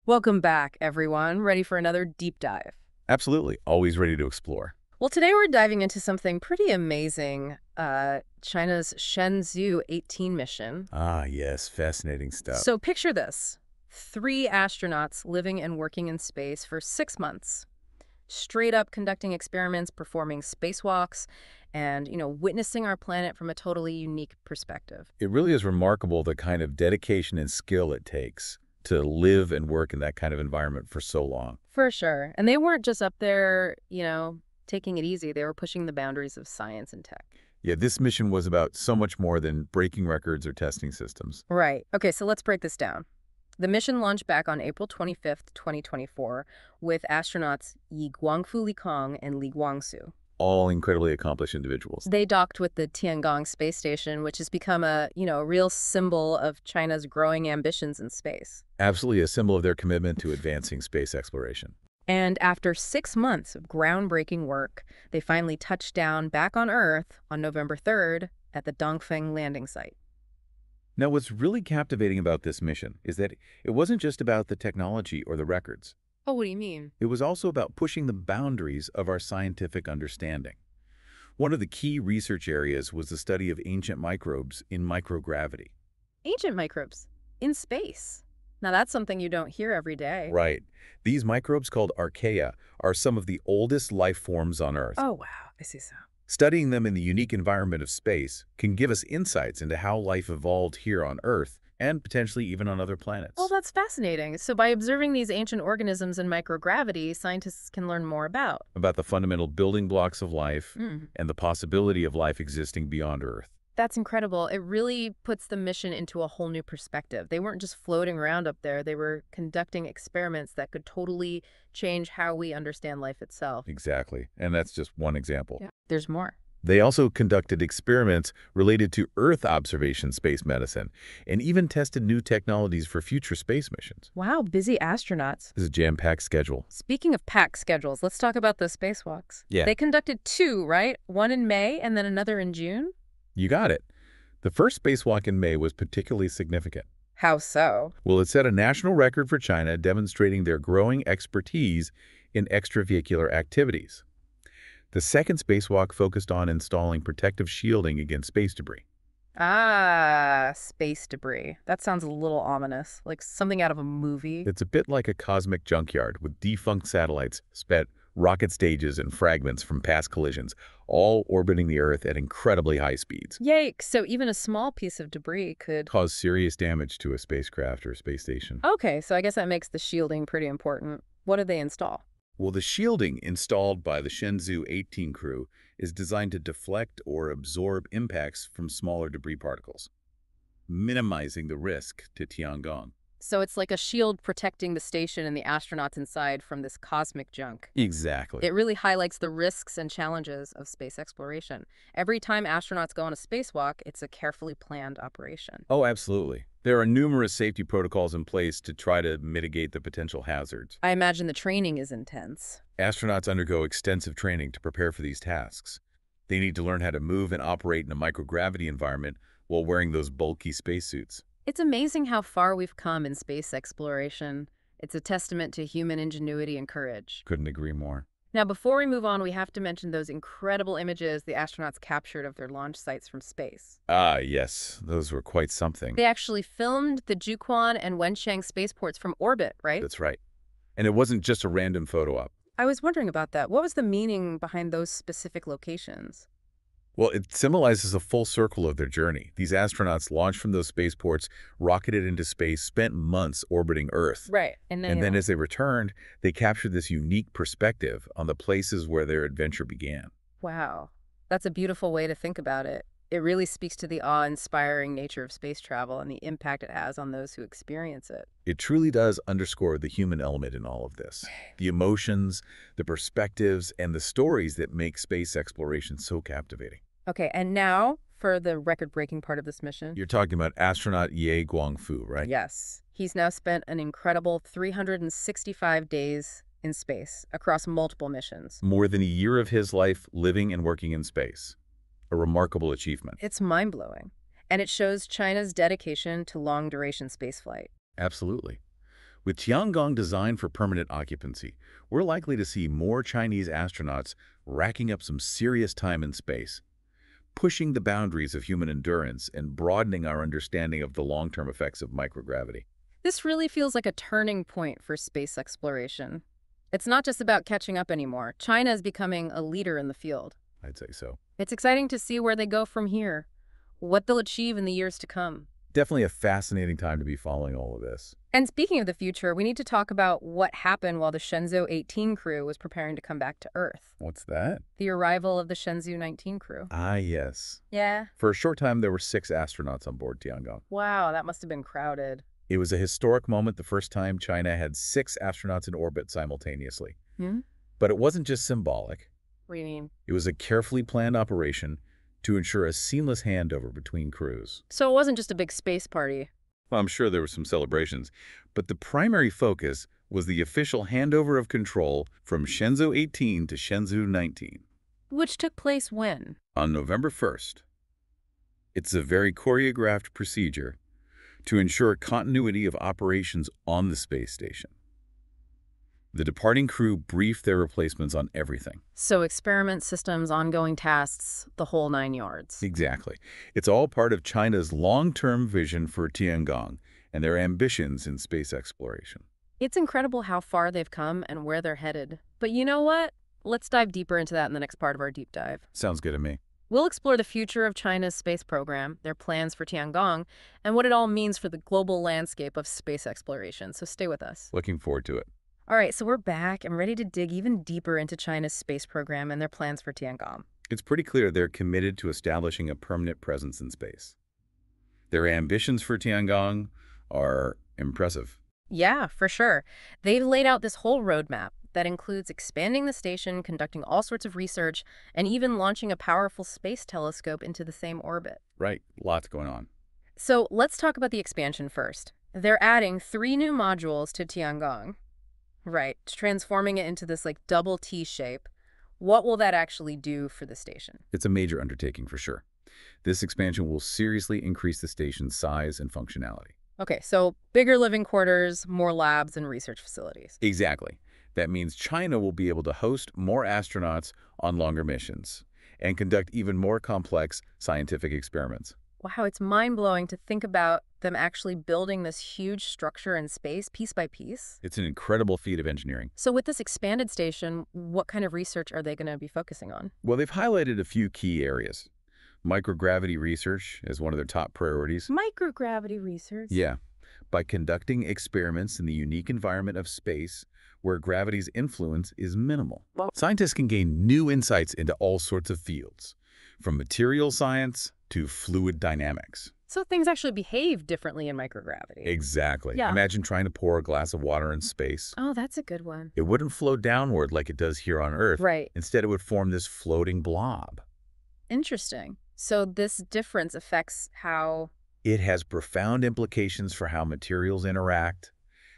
Welcome back, everyone. Ready for another deep dive? Absolutely. Always ready to explore. Well, today we're diving into something pretty amazing, China's Shenzhou 18 mission. Ah, yes. Fascinating stuff. So picture this. 3 astronauts living and working in space for 6 months, straight up conducting experiments, performing spacewalks, and, witnessing our planet from a totally unique perspective. It really is remarkable the kind of dedication and skill it takes to live and work in that kind of environment for so long. For sure. And they weren't just up there, taking it easy. They were pushing the boundaries of science and tech. Yeah, this mission was about so much more than breaking records or testing systems. Right. Okay, so let's break this down. The mission launched back on April 25th, 2024, with astronauts Yi Guangfu Likong and Li Guangsu. All incredibly accomplished individuals. They docked with the Tiangong space station, which has become a real symbol of China's growing ambitions in space. Absolutely a symbol of their commitment to advancing space exploration. And after 6 months of groundbreaking work, they finally touched down back on Earth on November 3rd at the Dongfeng landing site. Now, what's really captivating about this mission is that it wasn't just about the technology or the records. Oh, what do you mean? It was also about pushing the boundaries of our scientific understanding. One of the key research areas was the study of ancient microbes in microgravity. Ancient microbes in space. Now, that's something you don't hear every day. Right. These microbes, called archaea, are some of the oldest life forms on Earth. Oh, wow. I see so. Studying them in the unique environment of space can give us insights into how life evolved here on Earth and potentially even on other planets. Well, that's fascinating. So by observing these ancient organisms in microgravity, scientists can learn more about the fundamental building blocks of life Mm. and the possibility of life existing beyond Earth. That's incredible. It really puts the mission into a whole new perspective. They weren't just floating around up there. They were conducting experiments that could totally change how we understand life itself. Exactly. And that's just one example. Yeah. There's more. They also conducted experiments related to Earth observation space medicine and even tested new technologies for future space missions. Wow, busy astronauts. This is a jam-packed schedule. Speaking of packed schedules, let's talk about the spacewalks. Yeah. They conducted 2, right? One in May and then another in June? You got it. The first spacewalk in May was particularly significant. How so? Well, it set a national record for China, demonstrating their growing expertise in extravehicular activities. The second spacewalk focused on installing protective shielding against space debris. Ah, space debris. That sounds a little ominous, like something out of a movie. It's a bit like a cosmic junkyard with defunct satellites, spent rocket stages, and fragments from past collisions, all orbiting the Earth at incredibly high speeds. Yikes, so even a small piece of debris could... Cause serious damage to a spacecraft or space station. Okay, so I guess that makes the shielding pretty important. What did they install? Well, the shielding installed by the Shenzhou 18 crew is designed to deflect or absorb impacts from smaller debris particles, minimizing the risk to Tiangong. So it's like a shield protecting the station and the astronauts inside from this cosmic junk. Exactly. It really highlights the risks and challenges of space exploration. Every time astronauts go on a spacewalk, it's a carefully planned operation. Oh, absolutely. There are numerous safety protocols in place to try to mitigate the potential hazards. I imagine the training is intense. Astronauts undergo extensive training to prepare for these tasks. They need to learn how to move and operate in a microgravity environment while wearing those bulky spacesuits. It's amazing how far we've come in space exploration. It's a testament to human ingenuity and courage. Couldn't agree more. Now, before we move on, we have to mention those incredible images the astronauts captured of their launch sites from space. Ah, yes. Those were quite something. They actually filmed the Jiuquan and Wenchang spaceports from orbit, right? That's right. And it wasn't just a random photo op. I was wondering about that. What was the meaning behind those specific locations? Well, it symbolizes a full circle of their journey. These astronauts launched from those spaceports, rocketed into space, spent months orbiting Earth. Right. And then as they returned, they captured this unique perspective on the places where their adventure began. Wow. That's a beautiful way to think about it. It really speaks to the awe-inspiring nature of space travel and the impact it has on those who experience it. It truly does underscore the human element in all of this. The emotions, the perspectives, and the stories that make space exploration so captivating. Okay, and now for the record-breaking part of this mission. You're talking about astronaut Ye Guangfu, right? Yes. He's now spent an incredible 365 days in space across multiple missions. More than a year of his life living and working in space. A remarkable achievement. It's mind-blowing. And it shows China's dedication to long-duration spaceflight. Absolutely. With Tiangong designed for permanent occupancy, we're likely to see more Chinese astronauts racking up some serious time in space, pushing the boundaries of human endurance and broadening our understanding of the long-term effects of microgravity. This really feels like a turning point for space exploration. It's not just about catching up anymore. China is becoming a leader in the field. I'd say so. It's exciting to see where they go from here, what they'll achieve in the years to come. Definitely a fascinating time to be following all of this. And speaking of the future, we need to talk about what happened while the Shenzhou 18 crew was preparing to come back to Earth. What's that? The arrival of the Shenzhou 19 crew. Ah, yes. Yeah. For a short time, there were 6 astronauts on board Tiangong. Wow, that must have been crowded. It was a historic moment, the first time China had 6 astronauts in orbit simultaneously. Hmm? But it wasn't just symbolic. What do you mean? It was a carefully planned operation to ensure a seamless handover between crews. So it wasn't just a big space party. Well, I'm sure there were some celebrations, but the primary focus was the official handover of control from Shenzhou 18 to Shenzhou 19 Which took place when? on November 1st. It's a very choreographed procedure to ensure continuity of operations on the space station. The departing crew briefed their replacements on everything. So experiment systems, ongoing tasks, the whole 9 yards. Exactly. It's all part of China's long-term vision for Tiangong and their ambitions in space exploration. It's incredible how far they've come and where they're headed. But you know what? Let's dive deeper into that in the next part of our deep dive. Sounds good to me. We'll explore the future of China's space program, their plans for Tiangong, and what it all means for the global landscape of space exploration. So stay with us. Looking forward to it. All right, so we're back and ready to dig even deeper into China's space program and their plans for Tiangong. It's pretty clear they're committed to establishing a permanent presence in space. Their ambitions for Tiangong are impressive. Yeah, for sure. They've laid out this whole roadmap that includes expanding the station, conducting all sorts of research, and even launching a powerful space telescope into the same orbit. Right, lots going on. So let's talk about the expansion first. They're adding 3 new modules to Tiangong. Right, transforming it into this like double T shape. What will that actually do for the station? It's a major undertaking for sure. This expansion will seriously increase the station's size and functionality. Okay, so bigger living quarters, more labs and research facilities. Exactly. That means China will be able to host more astronauts on longer missions and conduct even more complex scientific experiments. Wow, it's mind-blowing to think about them actually building this huge structure in space, piece by piece. It's an incredible feat of engineering. So with this expanded station, what kind of research are they going to be focusing on? Well, they've highlighted a few key areas. Microgravity research is one of their top priorities. Microgravity research? Yeah, by conducting experiments in the unique environment of space where gravity's influence is minimal. Well, Scientists can gain new insights into all sorts of fields, from material science to fluid dynamics. so things actually behave differently in microgravity. Exactly. Yeah. Imagine trying to pour a glass of water in space. Oh, that's a good one. It wouldn't flow downward like it does here on Earth. Right. Instead, it would form this floating blob. Interesting. So this difference affects how... It has profound implications for how materials interact,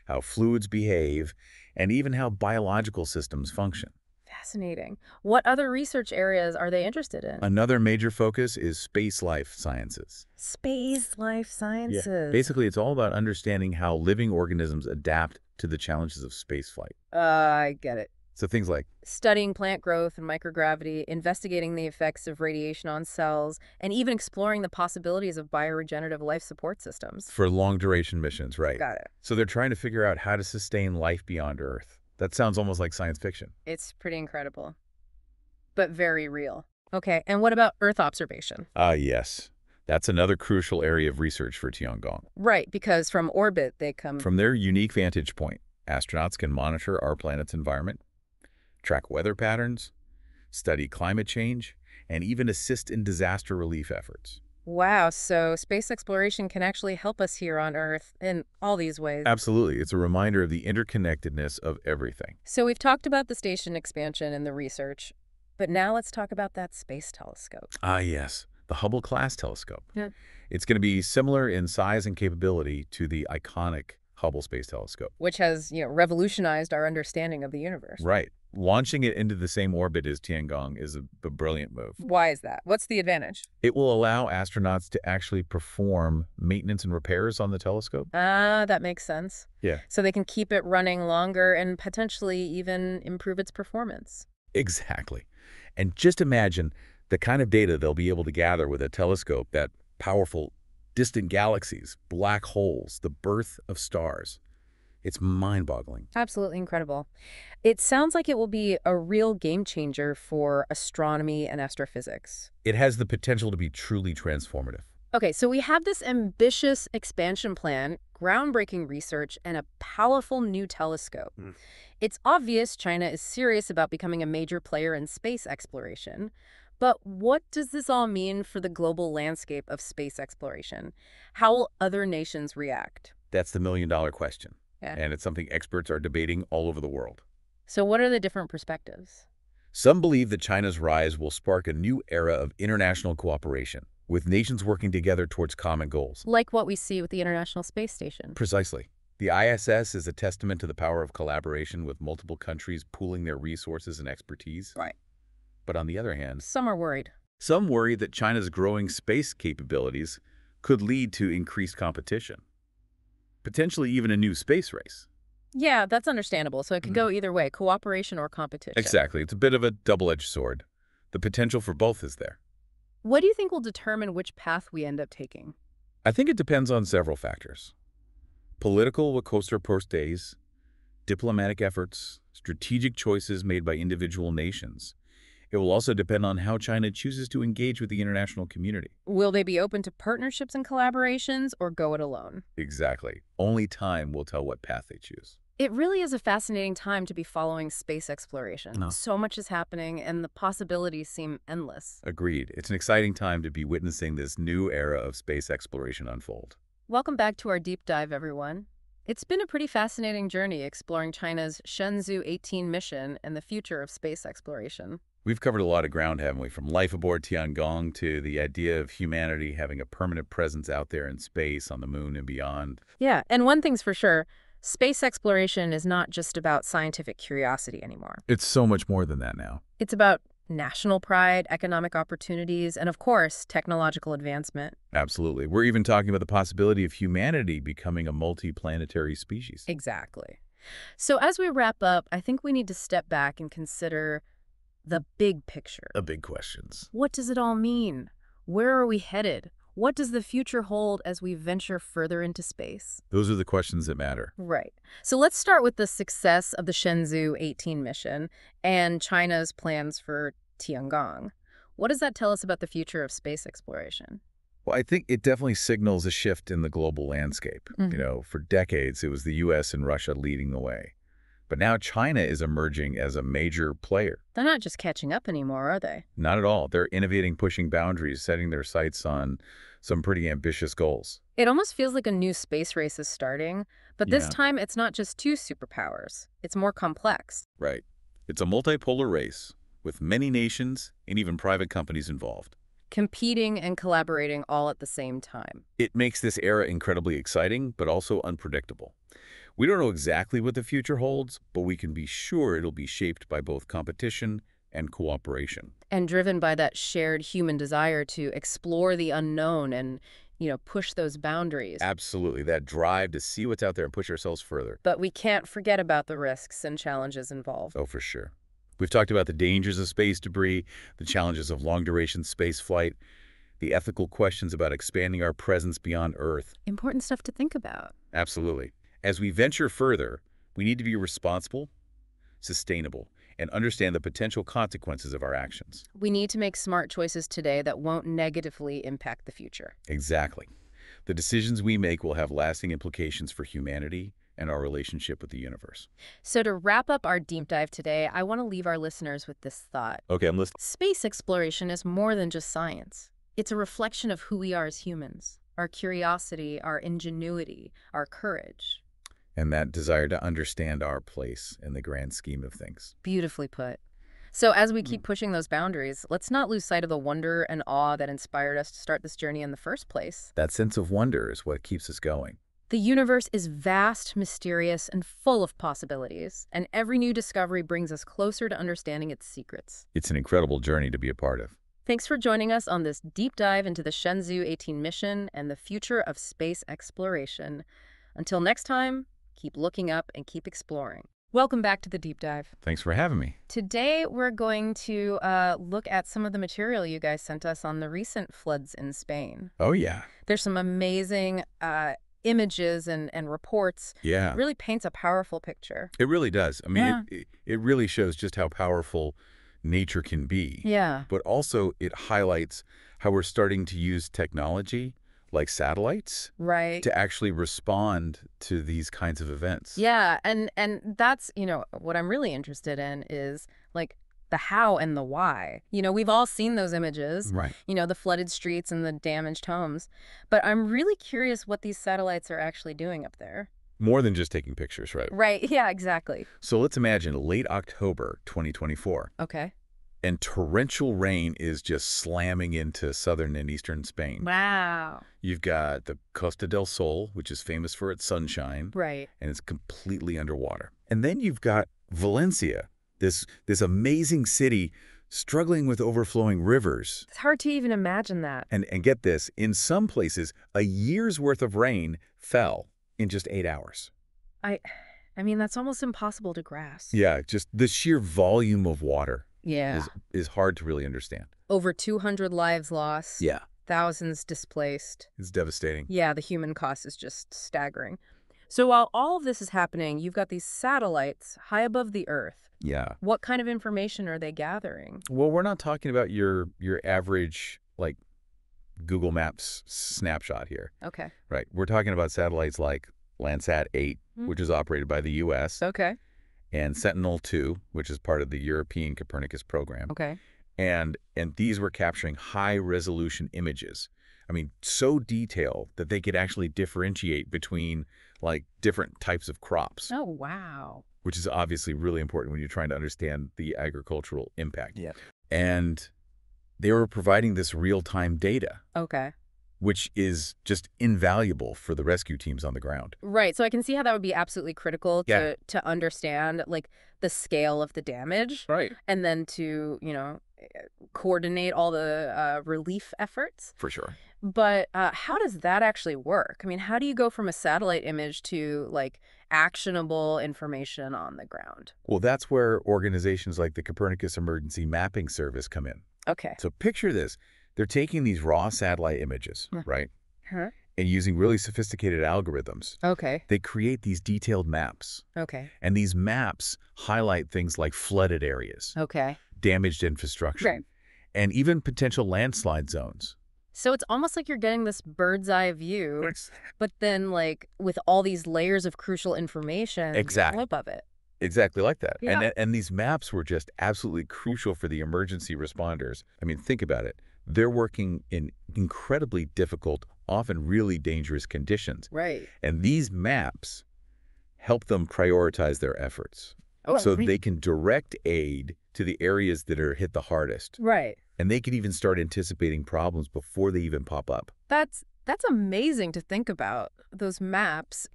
how fluids behave, and even how biological systems function. Fascinating. What other research areas are they interested in? Another major focus is space life sciences. Space life sciences. Basically, it's all about understanding how living organisms adapt to the challenges of spaceflight. I get it. So things like Studying plant growth and microgravity, investigating the effects of radiation on cells, and even exploring the possibilities of bioregenerative life support systems. for long-duration missions, right? Got it. So they're trying to figure out how to sustain life beyond Earth. That sounds almost like science fiction. It's pretty incredible, but very real. Okay, and what about Earth observation? Ah, yes. That's another crucial area of research for Tiangong. Right, because from orbit they come... From their unique vantage point, astronauts can monitor our planet's environment, track weather patterns, study climate change, and even assist in disaster relief efforts. Wow, so space exploration can actually help us here on Earth in all these ways. Absolutely. It's a reminder of the interconnectedness of everything. So we've talked about the station expansion and the research, but now let's talk about that space telescope. Ah, yes. The Hubble-class telescope. Yeah. It's going to be similar in size and capability to the iconic Hubble Space Telescope. Which has, revolutionized our understanding of the universe. Right. Launching it into the same orbit as Tiangong is a brilliant move. Why is that? What's the advantage? It will allow astronauts to actually perform maintenance and repairs on the telescope. Ah, that makes sense. Yeah. So they can keep it running longer and potentially even improve its performance. Exactly. And just imagine the kind of data they'll be able to gather with a telescope, that powerful distant galaxies, black holes, the birth of stars. It's mind-boggling. Absolutely incredible. It sounds like it will be a real game changer for astronomy and astrophysics. It has the potential to be truly transformative. Okay, so we have this ambitious expansion plan, groundbreaking research, and a powerful new telescope. It's obvious China is serious about becoming a major player in space exploration. But what does this all mean for the global landscape of space exploration? How will other nations react? That's the million-dollar question. Yeah. And it's something experts are debating all over the world. So what are the different perspectives? Some believe that China's rise will spark a new era of international cooperation, with nations working together towards common goals. Like what we see with the International Space Station. Precisely. The ISS is a testament to the power of collaboration, with multiple countries pooling their resources and expertise. Right. But on the other hand, Some are worried. some worry that China's growing space capabilities could lead to increased competition, potentially even a new space race. Yeah, that's understandable. So it could go either way, cooperation or competition. Exactly. It's a bit of a double-edged sword. The potential for both is there. What do you think will determine which path we end up taking? I think it depends on several factors. Political with coaster post days, diplomatic efforts, strategic choices made by individual nations. It will also depend on how China chooses to engage with the international community. Will they be open to partnerships and collaborations or go it alone? Exactly. Only time will tell what path they choose. It really is a fascinating time to be following space exploration. No. So much is happening and the possibilities seem endless. Agreed. It's an exciting time to be witnessing this new era of space exploration unfold. Welcome back to our deep dive, everyone. It's been a pretty fascinating journey exploring China's Shenzhou 18 mission and the future of space exploration. We've covered a lot of ground, haven't we? From life aboard Tiangong to the idea of humanity having a permanent presence out there in space, on the moon and beyond. Yeah, and one thing's for sure, space exploration is not just about scientific curiosity anymore. It's so much more than that now. It's about national pride, economic opportunities, and of course, technological advancement. Absolutely. We're even talking about the possibility of humanity becoming a multi-planetary species. Exactly. So as we wrap up, I think we need to step back and consider the big picture. The big questions. What does it all mean? Where are we headed? What does the future hold as we venture further into space? Those are the questions that matter. Right. So let's start with the success of the Shenzhou 18 mission and China's plans for Tiangong. What does that tell us about the future of space exploration? Well, I think it definitely signals a shift in the global landscape. For decades, it was the U.S. and Russia leading the way. But now China is emerging as a major player. They're not just catching up anymore, are they? Not at all. They're innovating, pushing boundaries, setting their sights on some pretty ambitious goals. It almost feels like a new space race is starting, but this Yeah. time it's not just two superpowers. It's more complex. Right. It's a multipolar race with many nations and even private companies involved. Competing and collaborating all at the same time. It makes this era incredibly exciting, but also unpredictable. We don't know exactly what the future holds, but we can be sure it'll be shaped by both competition and cooperation. And driven by that shared human desire to explore the unknown and, push those boundaries. Absolutely. That drive to see what's out there and push ourselves further. But we can't forget about the risks and challenges involved. Oh, for sure. We've talked about the dangers of space debris, the challenges of long-duration space flight, the ethical questions about expanding our presence beyond Earth. Important stuff to think about. Absolutely. As we venture further, we need to be responsible, sustainable, and understand the potential consequences of our actions. We need to make smart choices today that won't negatively impact the future. Exactly. The decisions we make will have lasting implications for humanity and our relationship with the universe. So to wrap up our deep dive today, I want to leave our listeners with this thought. Okay, I'm listening. Space exploration is more than just science. It's a reflection of who we are as humans, our curiosity, our ingenuity, our courage. And that desire to understand our place in the grand scheme of things. Beautifully put. So as we keep pushing those boundaries, let's not lose sight of the wonder and awe that inspired us to start this journey in the first place. That sense of wonder is what keeps us going. The universe is vast, mysterious, and full of possibilities, and every new discovery brings us closer to understanding its secrets. It's an incredible journey to be a part of. Thanks for joining us on this deep dive into the Shenzhou 18 mission and the future of space exploration. Until next time, keep looking up and keep exploring. Welcome back to the deep dive. Thanks for having me. Today, we're going to look at some of the material you guys sent us on the recent floods in Spain. Oh, yeah. There's some amazing images and reports. Yeah. It really paints a powerful picture. It really does. I mean, Yeah. it really shows just how powerful nature can be. Yeah. But also it highlights how we're starting to use technology like satellites Right. to actually respond to these kinds of events. Yeah, and that's, what I'm really interested in is like the how and the why. We've all seen those images, Right. the flooded streets and the damaged homes, but I'm really curious what these satellites are actually doing up there. More than just taking pictures, right? Right, yeah, exactly. So let's imagine late October 2024, Okay. and torrential rain is just slamming into southern and eastern Spain. Wow. You've got the Costa del Sol, which is famous for its sunshine, Right. and it's completely underwater. And then you've got Valencia, this amazing city struggling with overflowing rivers. It's hard to even imagine that. And get this, in some places, a year's worth of rain fell in just 8 hours. I mean, that's almost impossible to grasp. Yeah, just the sheer volume of water Yeah. is hard to really understand. Over 200 lives lost. Yeah. Thousands displaced. It's devastating. Yeah, the human cost is just staggering. So while all of this is happening, you've got these satellites high above the Earth. Yeah. What kind of information are they gathering? Well, we're not talking about your average, like, Google Maps snapshot here. Okay. Right. We're talking about satellites like Landsat 8, which is operated by the U.S., Okay. and Sentinel-2, which is part of the European Copernicus program. Okay. And these were capturing high-resolution images. I mean, so detailed that they could actually differentiate between, like, different types of crops, Oh, wow. which is obviously really important when you're trying to understand the agricultural impact. Yeah. And they were providing this real-time data, Okay. which is just invaluable for the rescue teams on the ground. Right. So I can see how that would be absolutely critical Yeah. to understand, like, the scale of the damage Right. and then to, coordinate all the relief efforts. For sure. But how does that actually work? I mean, how do you go from a satellite image to, like, actionable information on the ground? Well, that's where organizations like the Copernicus Emergency Mapping Service come in. Okay. So picture this. They're taking these raw satellite images, right, Huh? and using really sophisticated algorithms. Okay. They create these detailed maps, Okay. and these maps highlight things like flooded areas, Okay. damaged infrastructure, Right. and even potential landslide zones. So it's almost like you're getting this bird's eye view, but then, like, with all these layers of crucial information Exactly. on top of it. Exactly like that. Yeah. And these maps were just absolutely crucial for the emergency responders. I mean, think about it. They're working in incredibly difficult, often really dangerous conditions. Right. And these maps help them prioritize their efforts. Oh, So they can direct aid to the areas that are hit the hardest. Right. And they can even start anticipating problems before they even pop up. That's amazing to think about. Those maps,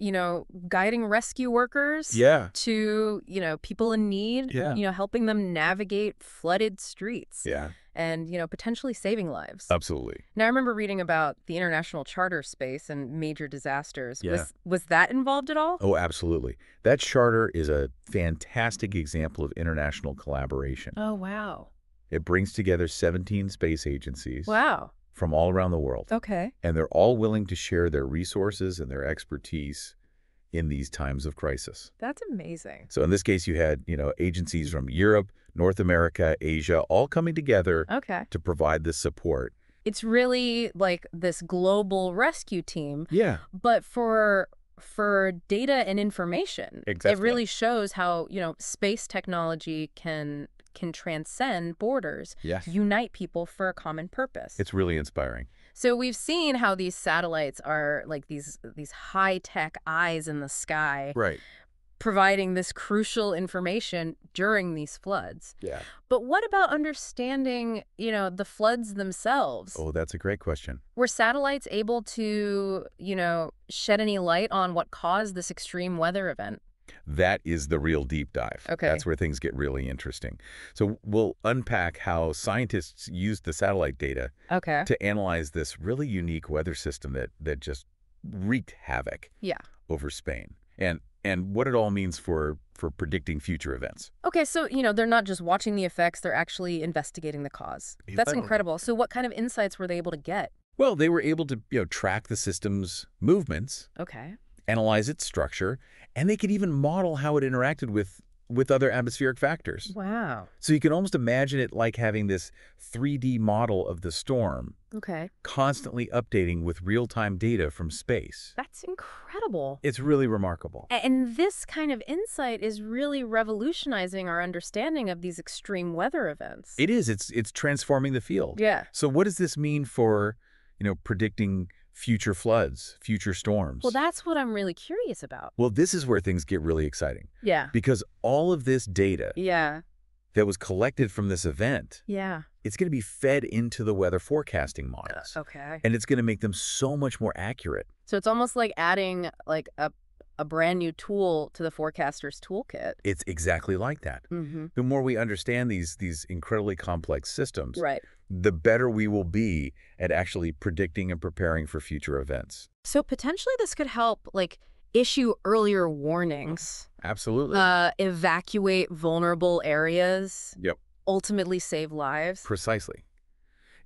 guiding rescue workers Yeah. to, people in need, Yeah. helping them navigate flooded streets Yeah. and, potentially saving lives. Absolutely. Now, I remember reading about the international charter space and major disasters. Yeah. Was that involved at all? Oh, absolutely. That charter is a fantastic example of international collaboration. Oh, wow. It brings together 17 space agencies Wow. from all around the world. Okay. And they're all willing to share their resources and their expertise in these times of crisis. That's amazing. So in this case, you had, agencies from Europe, North America, Asia, all coming together Okay. to provide this support. It's really like this global rescue team, Yeah. but for data and information. Exactly. It really shows how, space technology can transcend borders, Yeah. unite people for a common purpose. It's really inspiring. So we've seen how these satellites are like these high-tech eyes in the sky. Right. providing this crucial information during these floods. Yeah. But what about understanding, the floods themselves? Oh, that's a great question. Were satellites able to, shed any light on what caused this extreme weather event? That is the real deep dive. Okay. That's where things get really interesting. So we'll unpack how scientists used the satellite data Okay. to analyze this really unique weather system that just wreaked havoc Yeah. over Spain, and what it all means for predicting future events. Okay, so, they're not just watching the effects, they're actually investigating the cause. That's Exactly. incredible. So what kind of insights were they able to get? Well, they were able to track the system's movements, Okay. analyze its structure, and they could even model how it interacted with other atmospheric factors. Wow. So you can almost imagine it like having this 3D model of the storm, Okay. constantly updating with real-time data from space. That's incredible. It's really remarkable. And this kind of insight is really revolutionizing our understanding of these extreme weather events. It is. It's transforming the field. Yeah. So what does this mean for, predicting future floods, future storms? Well, that's what I'm really curious about. Well, this is where things get really exciting. Yeah. Because all of this data Yeah. that was collected from this event, Yeah. it's going to be fed into the weather forecasting models. Okay. And it's going to make them so much more accurate. So it's almost like adding like a brand new tool to the forecaster's toolkit. It's exactly like that. Mm-hmm. The more we understand these incredibly complex systems, Right. the better we will be at actually predicting and preparing for future events. So potentially this could help issue earlier warnings, Absolutely. evacuate vulnerable areas, Yep. ultimately save lives. Precisely.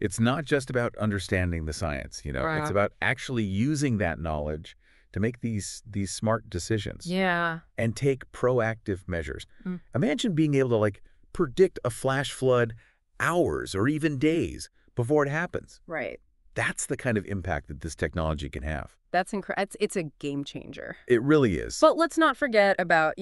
It's not just about understanding the science, Right. It's about actually using that knowledge to make these smart decisions. Yeah. And take proactive measures. Mm. Imagine being able to predict a flash flood hours or even days before it happens. Right. That's the kind of impact that this technology can have. That's incredible. It's a game changer. It really is. But let's not forget about,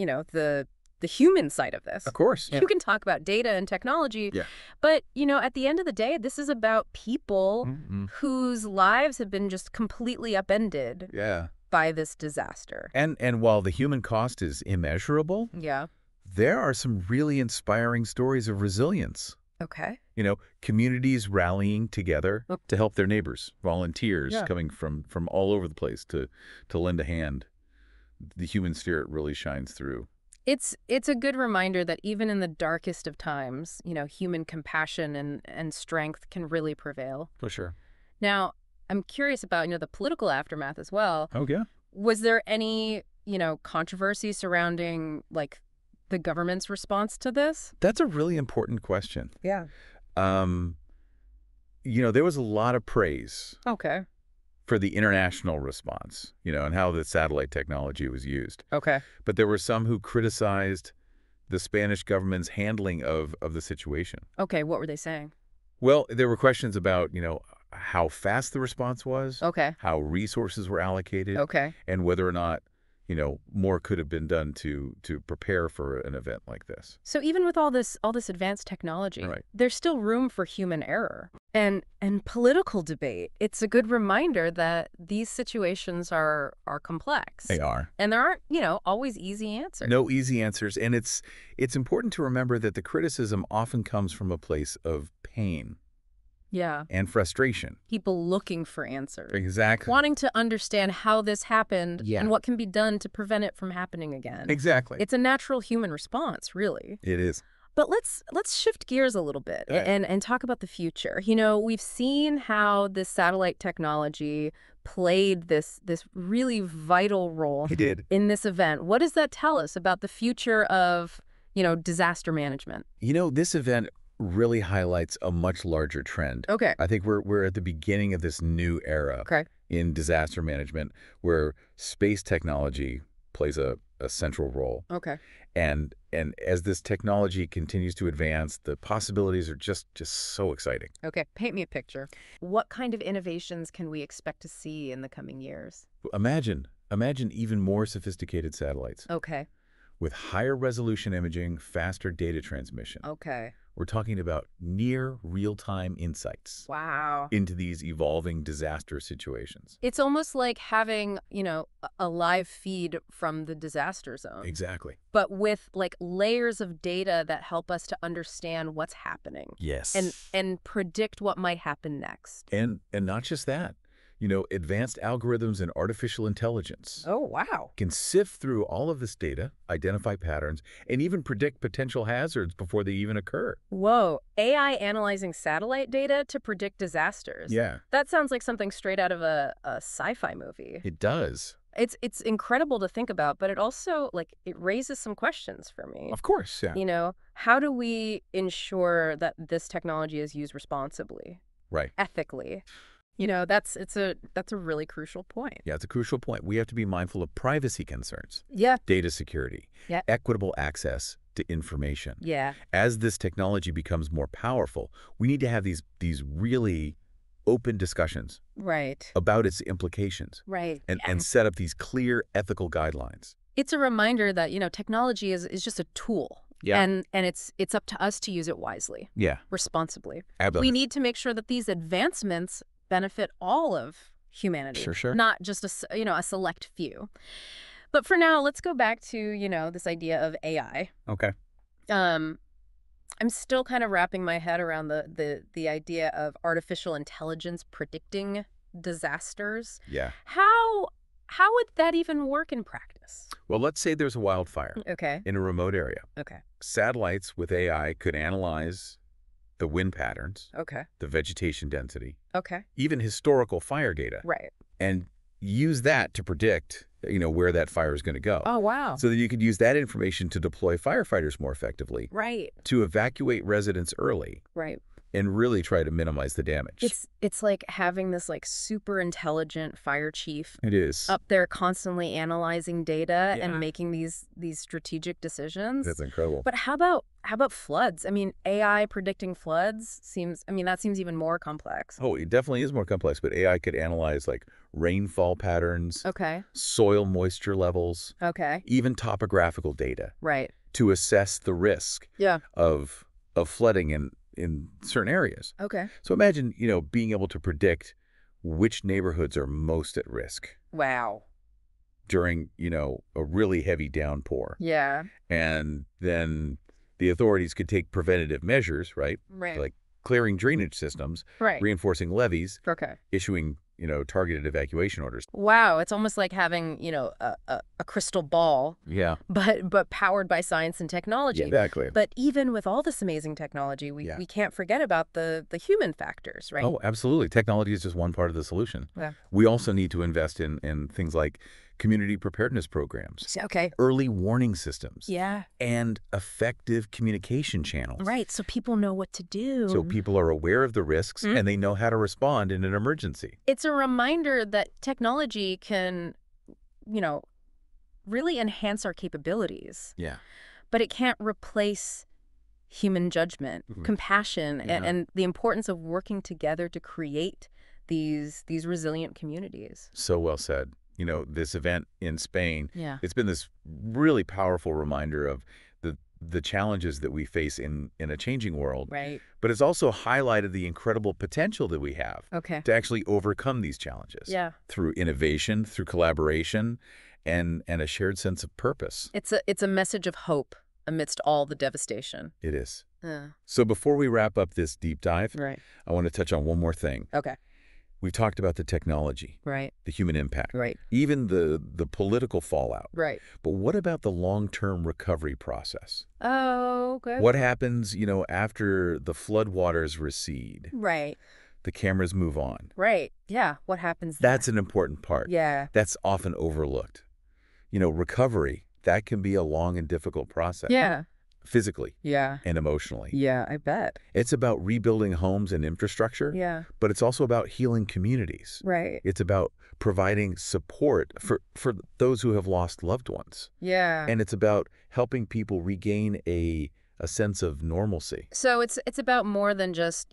the human side of this. Of course. Yeah. You can talk about data and technology, Yeah. but, at the end of the day, this is about people Mm-hmm. whose lives have been just completely upended Yeah. by this disaster. And while the human cost is immeasurable, Yeah. there are some really inspiring stories of resilience. Okay. Communities rallying together to help their neighbors, volunteers Yeah. coming from all over the place to lend a hand. The human spirit really shines through. It's a good reminder that even in the darkest of times, human compassion and strength can really prevail. For sure. Now, I'm curious about, the political aftermath as well. Oh, yeah. Was there any, controversy surrounding, the government's response to this? That's a really important question. Yeah. There was a lot of praise Okay. for the international response, and how the satellite technology was used. Okay. But there were some who criticized the Spanish government's handling of the situation. Okay, what were they saying? Well, there were questions about, how fast the response was, Okay. how resources were allocated, Okay. and whether or not, more could have been done to prepare for an event like this. So even with all this advanced technology, Right. there's still room for human error and political debate. It's a good reminder that these situations are complex. They are. And there aren't, always easy answers. No easy answers, and it's important to remember that the criticism often comes from a place of pain Yeah. and frustration. People looking for answers. Exactly. Wanting to understand how this happened Yeah. and what can be done to prevent it from happening again. Exactly. It's a natural human response, really. It is. But let's shift gears a little bit Yeah. and talk about the future. We've seen how this satellite technology played this really vital role It did. in this event. What does that tell us about the future of, disaster management? This event really highlights a much larger trend. Okay. I think we're at the beginning of this new era Okay. in disaster management where space technology plays a central role. Okay. And as this technology continues to advance, the possibilities are just so exciting. Okay. Paint me a picture. What kind of innovations can we expect to see in the coming years? Imagine even more sophisticated satellites Okay. with higher resolution imaging, faster data transmission. Okay. We're talking about near real-time insights Wow. into these evolving disaster situations. It's almost like having, a live feed from the disaster zone, Exactly. but with like layers of data that help us to understand what's happening and Yes. and predict what might happen next. And not just that. Advanced algorithms and artificial intelligence Oh, wow. can sift through all of this data, identify patterns, and even predict potential hazards before they even occur. Whoa, AI analyzing satellite data to predict disasters. Yeah, That sounds like something straight out of a sci-fi movie. it does. It's incredible to think about, but it also, it raises some questions for me. Of course, yeah. How do we ensure that this technology is used responsibly, Right. ethically? That's a really crucial point. Yeah, it's a crucial point. We have to be mindful of privacy concerns, Yeah. data security, Yeah. equitable access to information. Yeah. As this technology becomes more powerful, we need to have these really open discussions Right. about its implications Right. and set up these clear ethical guidelines. It's a reminder that, technology is just a tool. Yeah. And it's up to us to use it wisely, Yeah, responsibly. absolutely. We need to make sure that these advancements benefit all of humanity. Sure. Not just a select few. But for now, let's go back to, this idea of AI. Okay. I'm still kind of wrapping my head around the idea of artificial intelligence predicting disasters. Yeah. How would that even work in practice? Well, let's say there's a wildfire Okay. in a remote area. Okay. Satellites with AI could analyze the wind patterns, Okay. the vegetation density, Okay. even historical fire data, Right. and use that to predict, where that fire is going to go. Oh, wow. So that you could use that information to deploy firefighters more effectively, Right. to evacuate residents early, Right. and really try to minimize the damage. It's like having this super intelligent fire chief It is. up there constantly analyzing data Yeah. and making these strategic decisions. That's incredible. But how about floods? I mean, AI predicting floods that seems even more complex. Oh, it definitely is more complex, but AI could analyze rainfall patterns, Okay. soil moisture levels, Okay. even topographical data Right. to assess the risk Yeah. of flooding in certain areas. Okay. So imagine, being able to predict which neighborhoods are most at risk Wow. during, a really heavy downpour. Yeah. And then the authorities could take preventative measures, right? Right. Like clearing drainage systems, Right. reinforcing levees, Okay. issuing, targeted evacuation orders. Wow, it's almost like having, a crystal ball, Yeah. but powered by science and technology. Exactly. But even with all this amazing technology, we can't forget about the human factors, right? Oh, absolutely. Technology is just one part of the solution. Yeah. We also need to invest in things like community preparedness programs, Okay. early warning systems, Yeah. and effective communication channels. Right, so people know what to do. So people are aware of the risks and they know how to respond in an emergency. It's a reminder that technology can, really enhance our capabilities, Yeah. but it can't replace human judgment, compassion, and the importance of working together to create these resilient communities. So well said. This event in Spain, Yeah. it's been this really powerful reminder of the challenges that we face in a changing world. Right. But it's also highlighted the incredible potential that we have Okay. to actually overcome these challenges. Yeah. Through innovation, through collaboration, and a shared sense of purpose. It's a message of hope amidst all the devastation. It is. Uh, So before we wrap up this deep dive, right. I want to touch on one more thing. Okay. We've talked about the technology, Right. the human impact, Right. even the political fallout. Right. But what about the long-term recovery process? Oh, okay. What happens, after the floodwaters recede? Right. The cameras move on. Right. Yeah. What happens there? That's an important part. Yeah. That's often overlooked. Recovery, that can be a long and difficult process. Yeah. Physically Yeah. and emotionally. Yeah, I bet. It's about rebuilding homes and infrastructure, Yeah. but it's also about healing communities. Right. It's about providing support for those who have lost loved ones. Yeah. And it's about helping people regain a sense of normalcy. So it's about more than just,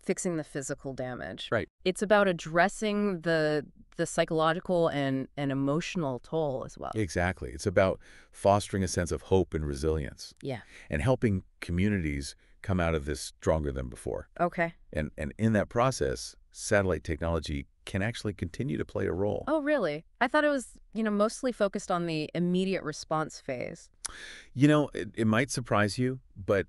fixing the physical damage. Right. It's about addressing the psychological and emotional toll as well. Exactly. It's about fostering a sense of hope and resilience Yeah. and helping communities come out of this stronger than before. Okay. And in that process, satellite technology can actually continue to play a role. Oh, really? I thought it was, mostly focused on the immediate response phase. It might surprise you, but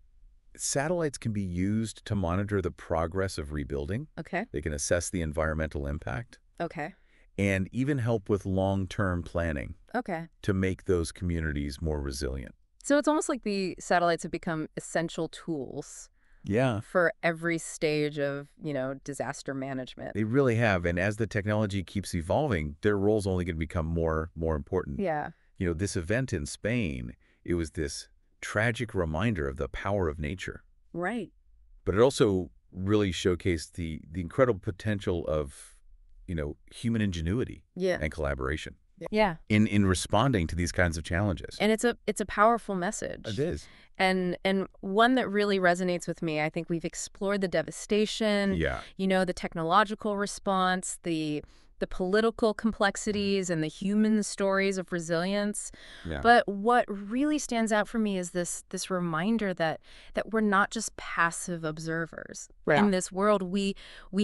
satellites can be used to monitor the progress of rebuilding. Okay. They can assess the environmental impact Okay. and even help with long-term planning Okay. to make those communities more resilient. So it's almost like the satellites have become essential tools Yeah, for every stage of, disaster management. they really have. And as the technology keeps evolving, their role's only going to become more important. Yeah. This event in Spain, it was this tragic reminder of the power of nature. Right. But it also really showcased the incredible potential of, human ingenuity Yeah. and collaboration Yeah. in responding to these kinds of challenges. And it's a powerful message. It is. And one that really resonates with me. I think we've explored the devastation, Yeah. the technological response, the political complexities and the human stories of resilience. Yeah. But what really stands out for me is this reminder that we're not just passive observers. Right. In this world, we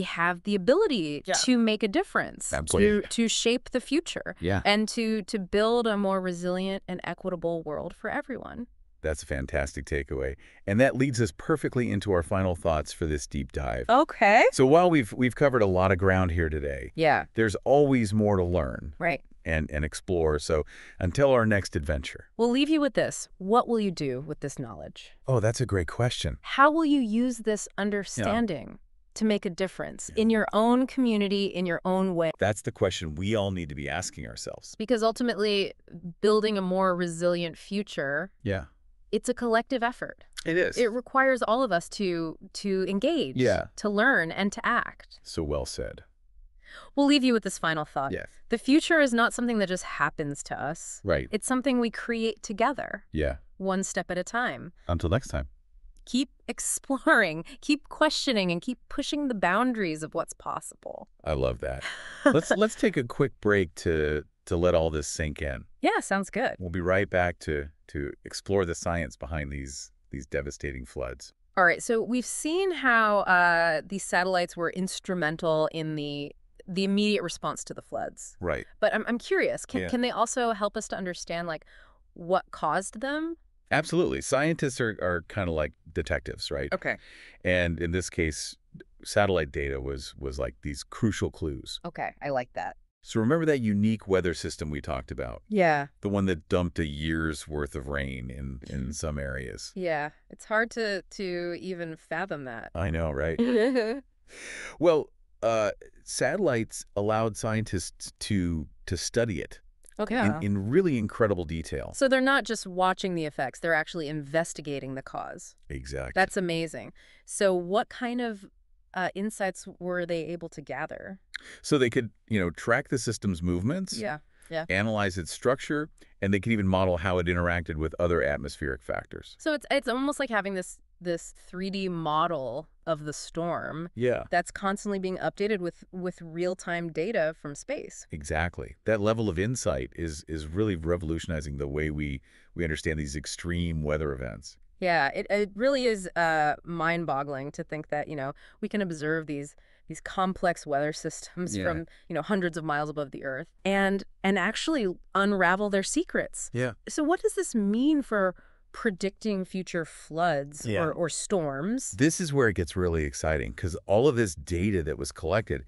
have the ability to make a difference, to shape the future, Yeah. and to build a more resilient and equitable world for everyone. That's a fantastic takeaway. And that leads us perfectly into our final thoughts for this deep dive. Okay. So while we've covered a lot of ground here today, Yeah. there's always more to learn Right. and explore. So until our next adventure. We'll leave you with this. What will you do with this knowledge? Oh, that's a great question. How will you use this understanding to make a difference in your own community, in your own way? That's the question we all need to be asking ourselves. Because ultimately, building a more resilient future, Yeah. it's a collective effort. It is. It requires all of us to engage, to learn, and to act. So well said. We'll leave you with this final thought. Yes. The future is not something that just happens to us. Right. It's something we create together, Yeah. one step at a time. Until next time. Keep exploring, keep questioning, and keep pushing the boundaries of what's possible. I love that. Let's take a quick break to let all this sink in. Yeah, sounds good. We'll be right back to explore the science behind these devastating floods. All right, so we've seen how these satellites were instrumental in the immediate response to the floods. Right. But I'm curious, can they also help us to understand, what caused them? Absolutely. Scientists are kind of like detectives, right? Okay. And in this case, satellite data was like these crucial clues. Okay, I like that. So remember that unique weather system we talked about? Yeah. The one that dumped a year's worth of rain in some areas. Yeah, it's hard to even fathom that. I know, right? Well, satellites allowed scientists to study it Okay. in really incredible detail. So they're not just watching the effects, they're actually investigating the cause. Exactly. That's amazing. So what kind of insights were they able to gather? So they could, track the system's movements, Yeah. analyze its structure, and they could even model how it interacted with other atmospheric factors. So it's almost like having this 3D model of the storm Yeah. that's constantly being updated with real-time data from space. Exactly. That level of insight is really revolutionizing the way we understand these extreme weather events. Yeah, it really is mind-boggling to think that, we can observe these complex weather systems from, hundreds of miles above the Earth and actually unravel their secrets. Yeah. So what does this mean for predicting future floods or storms? This is where it gets really exciting because all of this data that was collected,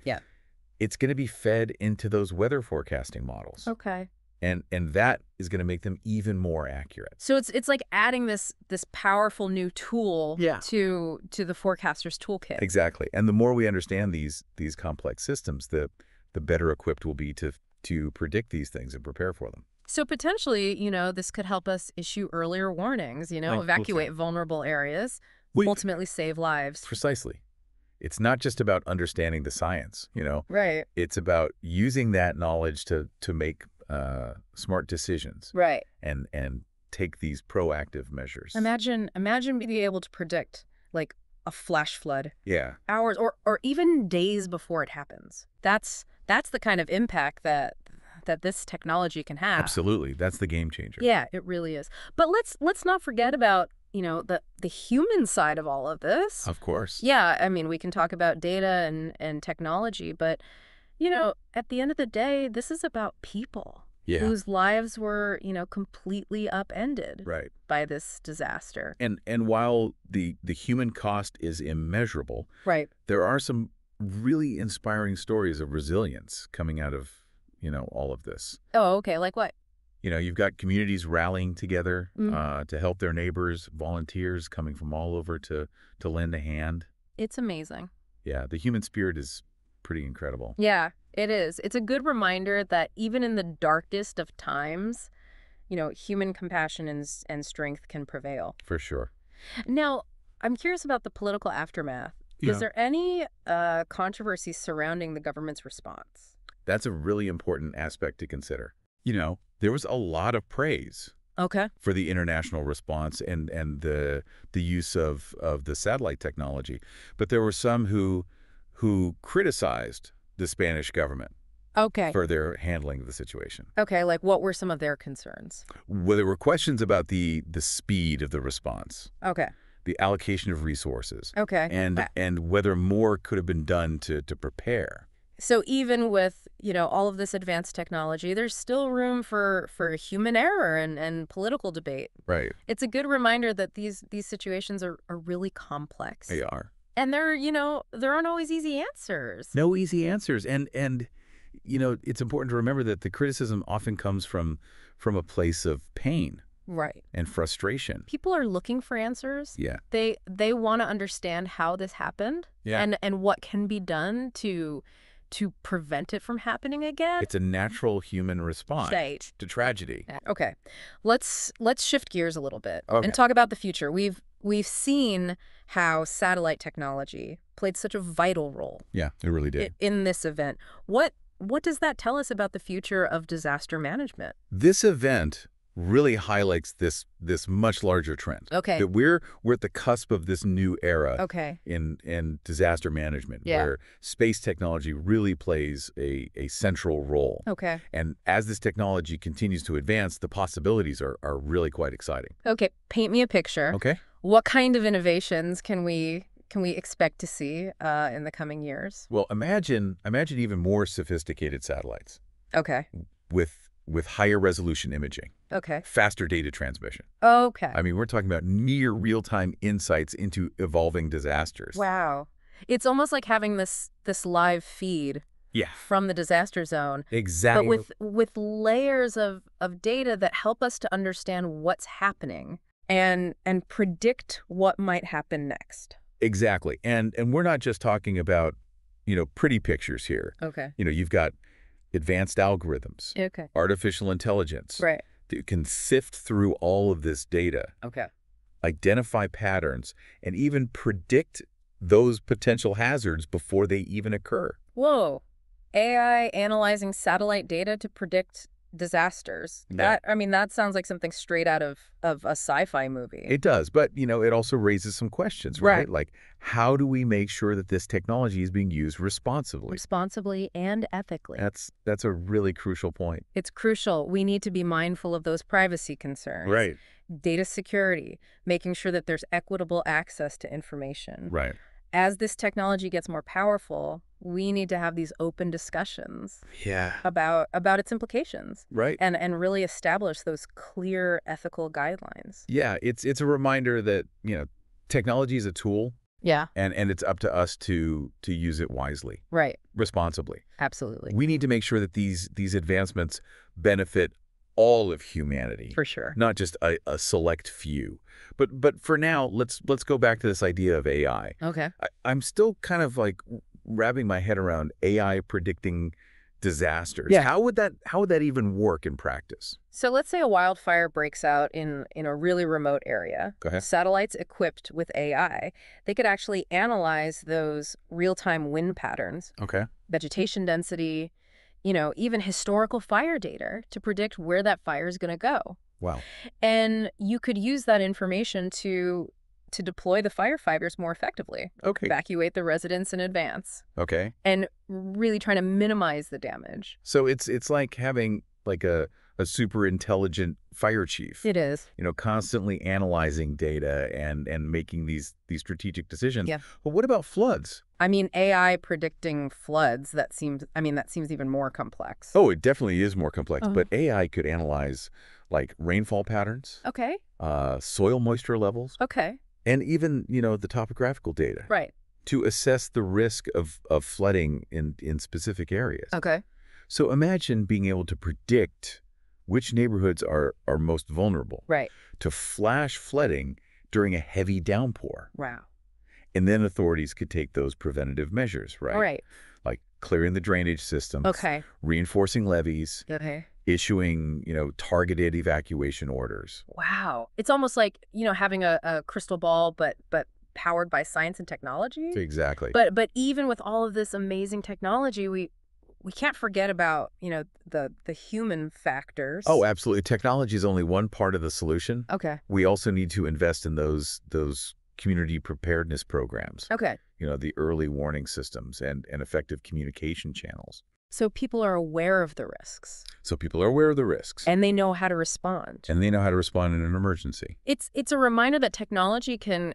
it's going to be fed into those weather forecasting models. Okay. And that is going to make them even more accurate. So it's like adding this powerful new tool to the forecaster's toolkit. Exactly. And the more we understand these complex systems, the better equipped we'll be to predict these things and prepare for them. So potentially, this could help us issue earlier warnings, evacuate vulnerable areas, ultimately save lives. Precisely. It's not just about understanding the science, Right. It's about using that knowledge to make smart decisions. Right. And take these proactive measures. Imagine being able to predict a flash flood. Yeah. Hours or even days before it happens. That's the kind of impact that this technology can have. Absolutely. That's the game changer. Yeah, it really is. But let's not forget about the human side of all of this. Of course. Yeah, I mean, we can talk about data and technology, but, at the end of the day, this is about people Yeah. whose lives were, completely upended Right. by this disaster. And while the human cost is immeasurable, Right. there are some really inspiring stories of resilience coming out of, all of this. Oh, okay. Like what? You've got communities rallying together Mm. to help their neighbors, volunteers coming from all over to lend a hand. It's amazing. Yeah, the human spirit is pretty incredible. Yeah, it is. It's a good reminder that even in the darkest of times, human compassion and strength can prevail. For sure. Now, I'm curious about the political aftermath. Yeah. Is there any controversy surrounding the government's response? That's a really important aspect to consider. There was a lot of praise Okay. for the international response and the use of the satellite technology. But there were some who criticized the Spanish government Okay. for their handling of the situation. Okay, like what were some of their concerns? Well, there were questions about the speed of the response, Okay. the allocation of resources, Okay. and whether more could have been done to prepare. So even with, all of this advanced technology, there's still room for human error and political debate. Right. It's a good reminder that these situations are really complex. They are. And there aren't always easy answers. No easy answers. And it's important to remember that the criticism often comes from a place of pain Right. and frustration. People are looking for answers. Yeah. They want to understand how this happened. Yeah. And what can be done to prevent it from happening again. It's a natural human response Right. to tragedy. Okay. Let's shift gears a little bit Okay. and talk about the future. We've seen how satellite technology played such a vital role Yeah, it really did. in this event. What does that tell us about the future of disaster management? This event really highlights this much larger trend. Okay. That we're at the cusp of this new era Okay. in disaster management, Yeah. where space technology really plays a central role. Okay. And as this technology continues to advance, the possibilities are really quite exciting. Okay. Paint me a picture. Okay? What kind of innovations can we expect to see in the coming years? Well, imagine even more sophisticated satellites Okay. with higher resolution imaging, Okay. faster data transmission. Okay. I mean, we're talking about near real-time insights into evolving disasters. Wow. It's almost like having this live feed Yeah. from the disaster zone, Exactly. but with layers of data that help us to understand what's happening and predict what might happen next. Exactly. And we're not just talking about, pretty pictures here. Okay. You've got advanced algorithms, Okay. artificial intelligence Right. that can sift through all of this data, Okay. identify patterns, and even predict those potential hazards before they even occur. Whoa. AI analyzing satellite data to predict disasters. Yeah. That sounds like something straight out of a sci-fi movie. It does, but, it also raises some questions, right? Right. Like, how do we make sure that this technology is being used responsibly? Responsibly and ethically. That's a really crucial point. It's crucial. We need to be mindful of those privacy concerns. Right. Data security, making sure that there's equitable access to information. Right. As this technology gets more powerful, we need to have these open discussions Yeah. about its implications Right. and really establish those clear ethical guidelines. Yeah, it's a reminder that, technology is a tool, Yeah. and it's up to us to use it wisely, Right. responsibly. Absolutely. We need to make sure that these advancements benefit all of humanity, For sure. not just a select few. But for now, let's go back to this idea of AI. Okay. I'm still kind of like wrapping my head around AI predicting disasters. Yeah. How would that even work in practice? So let's say a wildfire breaks out in a really remote area. Go ahead. Satellites equipped with AI, they could actually analyze those real-time wind patterns, Okay. vegetation density, even historical fire data to predict where that fire is going to go. Wow. And you could use that information to deploy the firefighters more effectively, Okay. evacuate the residents in advance, Okay. and really trying to minimize the damage. So it's like having like a super intelligent fire chief. It is. Constantly analyzing data and making these strategic decisions. Yeah. But what about floods? I mean, AI predicting floods, that seems even more complex. Oh, it definitely is more complex, Oh. but AI could analyze like rainfall patterns, Okay. soil moisture levels, Okay. and even, the topographical data Right. to assess the risk of flooding in specific areas. Okay. So imagine being able to predict which neighborhoods are most vulnerable Right. to flash flooding during a heavy downpour. Wow. And then authorities could take those preventative measures, right? All right. Like clearing the drainage systems, Okay. reinforcing levees, Okay. issuing, targeted evacuation orders. Wow. It's almost like, having a crystal ball, but powered by science and technology. Exactly. But even with all of this amazing technology, we can't forget about, the human factors. Oh, absolutely. Technology is only one part of the solution. Okay. We also need to invest in those community preparedness programs. Okay. The early warning systems and effective communication channels. So people are aware of the risks. So people are aware of the risks. And they know how to respond. And they know how to respond in an emergency. It's a reminder that technology can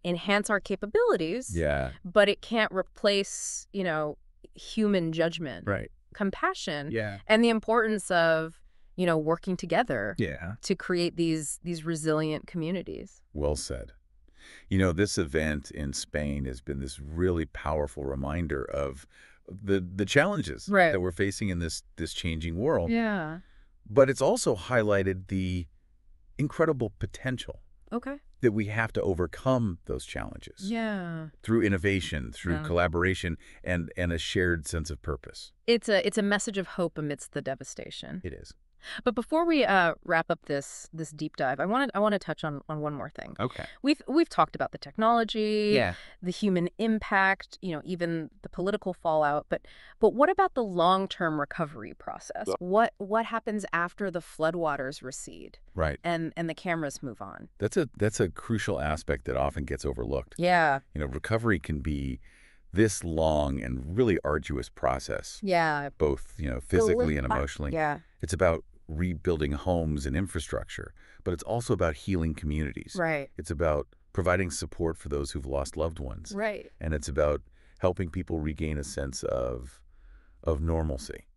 enhance our capabilities. Yeah. But it can't replace, human judgment. Right. Compassion. Yeah. And the importance of, working together. Yeah. To create these resilient communities. Well said. This event in Spain has been this really powerful reminder of the challenges that we're facing in this changing world. Yeah. But it's also highlighted the incredible potential Okay. that we have to overcome those challenges. Yeah. Through innovation, through collaboration, and a shared sense of purpose. It's a message of hope amidst the devastation. It is. But before we wrap up this deep dive, I want to touch on one more thing. Okay. We've talked about the technology, Yeah. the human impact, even the political fallout. But what about the long-term recovery process? What happens after the floodwaters recede? Right. And the cameras move on? That's a crucial aspect that often gets overlooked. Yeah. Recovery can be this long and really arduous process. Yeah. Both, physically and emotionally. Yeah. It's about rebuilding homes and infrastructure, but it's also about healing communities. Right. It's about providing support for those who've lost loved ones. Right. And it's about helping people regain a sense of normalcy.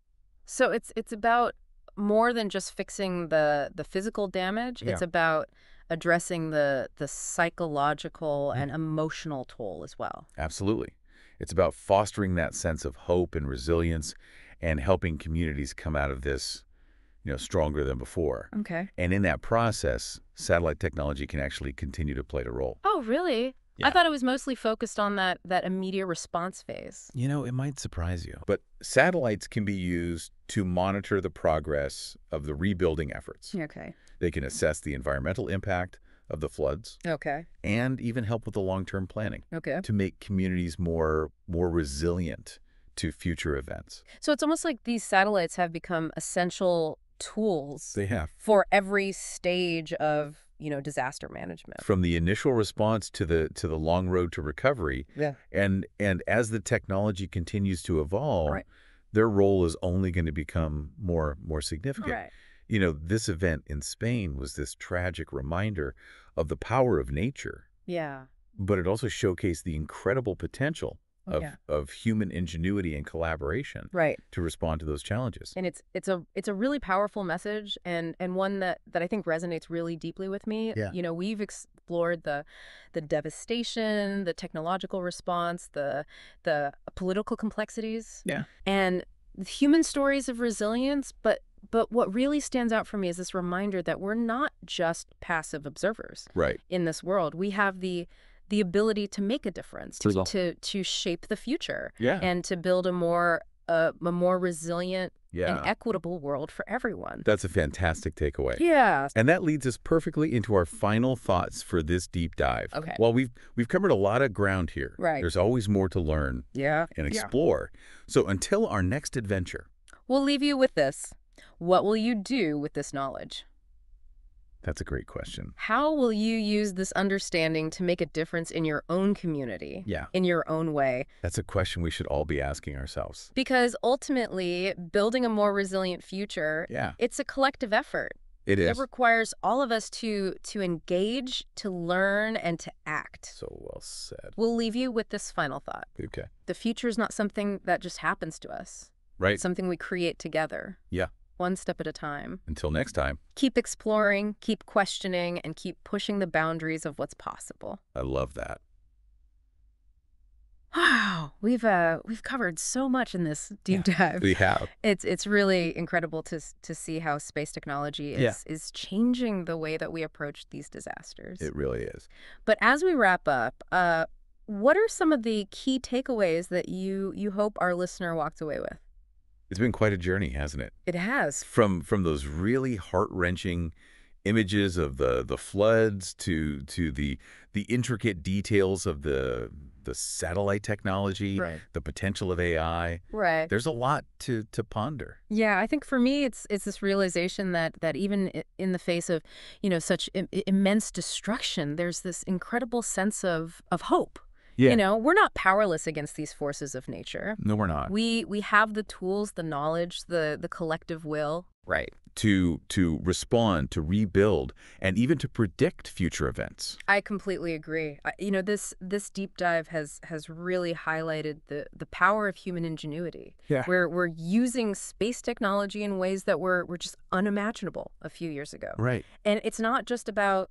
So it's about more than just fixing the physical damage. Yeah. It's about addressing the psychological and emotional toll as well. Absolutely. It's about fostering that sense of hope and resilience and helping communities come out of this stronger than before. Okay. And in that process, satellite technology can actually continue to play a role. Oh, really? Yeah. I thought it was mostly focused on that immediate response phase. It might surprise you. But satellites can be used to monitor the progress of the rebuilding efforts. Okay. They can assess the environmental impact of the floods Okay. and even help with the long-term planning Okay. to make communities more resilient to future events. So it's almost like these satellites have become essential tools They have. for every stage of, disaster management. From the initial response to the long road to recovery. Yeah. And as the technology continues to evolve, Right. their role is only going to become more significant. Right. This event in Spain was this tragic reminder of the power of nature, Yeah. but it also showcased the incredible potential of human ingenuity and collaboration Right. to respond to those challenges. And it's a really powerful message and one that I think resonates really deeply with me. Yeah. We've explored the devastation, the technological response, the political complexities. Yeah. And human stories of resilience, but what really stands out for me is this reminder that we're not just passive observers Right. in this world. We have the ability to make a difference, to shape the future, Yeah. and to build a more resilient Yeah. and equitable world for everyone. That's a fantastic takeaway. Yeah. And that leads us perfectly into our final thoughts for this deep dive. Okay. Well, we've covered a lot of ground here. Right. There's always more to learn Yeah. and explore. So until our next adventure. We'll leave you with this. What will you do with this knowledge? That's a great question. How will you use this understanding to make a difference in your own community? Yeah. In your own way? That's a question we should all be asking ourselves. Because ultimately, building a more resilient future, Yeah. it's a collective effort. It It is. requires all of us to engage, to learn, and to act. So well said. We'll leave you with this final thought. Okay. The future is not something that just happens to us. Right. It's something we create together. Yeah. One step at a time. Until next time. Keep exploring, keep questioning, and keep pushing the boundaries of what's possible. I love that. Wow, we've covered so much in this deep dive. We have. It's really incredible to see how space technology is changing the way that we approach these disasters. It really is. But as we wrap up, what are some of the key takeaways that you hope our listener walked away with? It's been quite a journey, hasn't it? It has. From those really heart-wrenching images of the floods to the intricate details of the satellite technology, Right. the potential of AI. Right. There's a lot to ponder. Yeah, I think for me, it's this realization that even in the face of, such immense destruction, there's this incredible sense of hope. Yeah. We're not powerless against these forces of nature. No, we're not. We have the tools, the knowledge, the collective will. Right. To respond, to rebuild, and even to predict future events. I completely agree. This deep dive has really highlighted the power of human ingenuity. Yeah. We're using space technology in ways that were just unimaginable a few years ago. Right. And it's not just about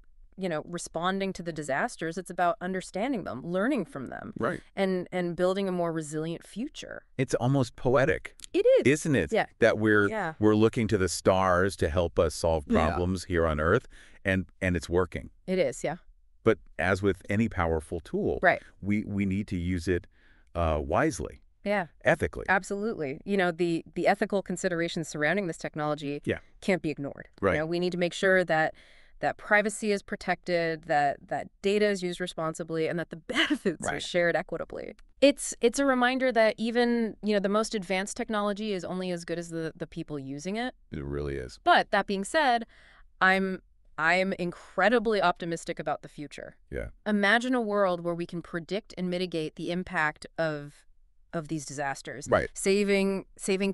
responding to the disasters. It's about understanding them, learning from them, Right. and building a more resilient future. It's almost poetic. It is. Isn't it? Yeah. That we're Yeah. looking to the stars to help us solve problems here on Earth, and it's working. It is, yeah. But as with any powerful tool, Right. we need to use it wisely, Yeah. ethically. Absolutely. The ethical considerations surrounding this technology can't be ignored. Right. We need to make sure that privacy is protected, that data is used responsibly, and that the benefits are shared equitably. It's a reminder that even, the most advanced technology is only as good as the people using it. It really is. But that being said, I'm incredibly optimistic about the future. Yeah. Imagine a world where we can predict and mitigate the impact of these disasters. Right. Saving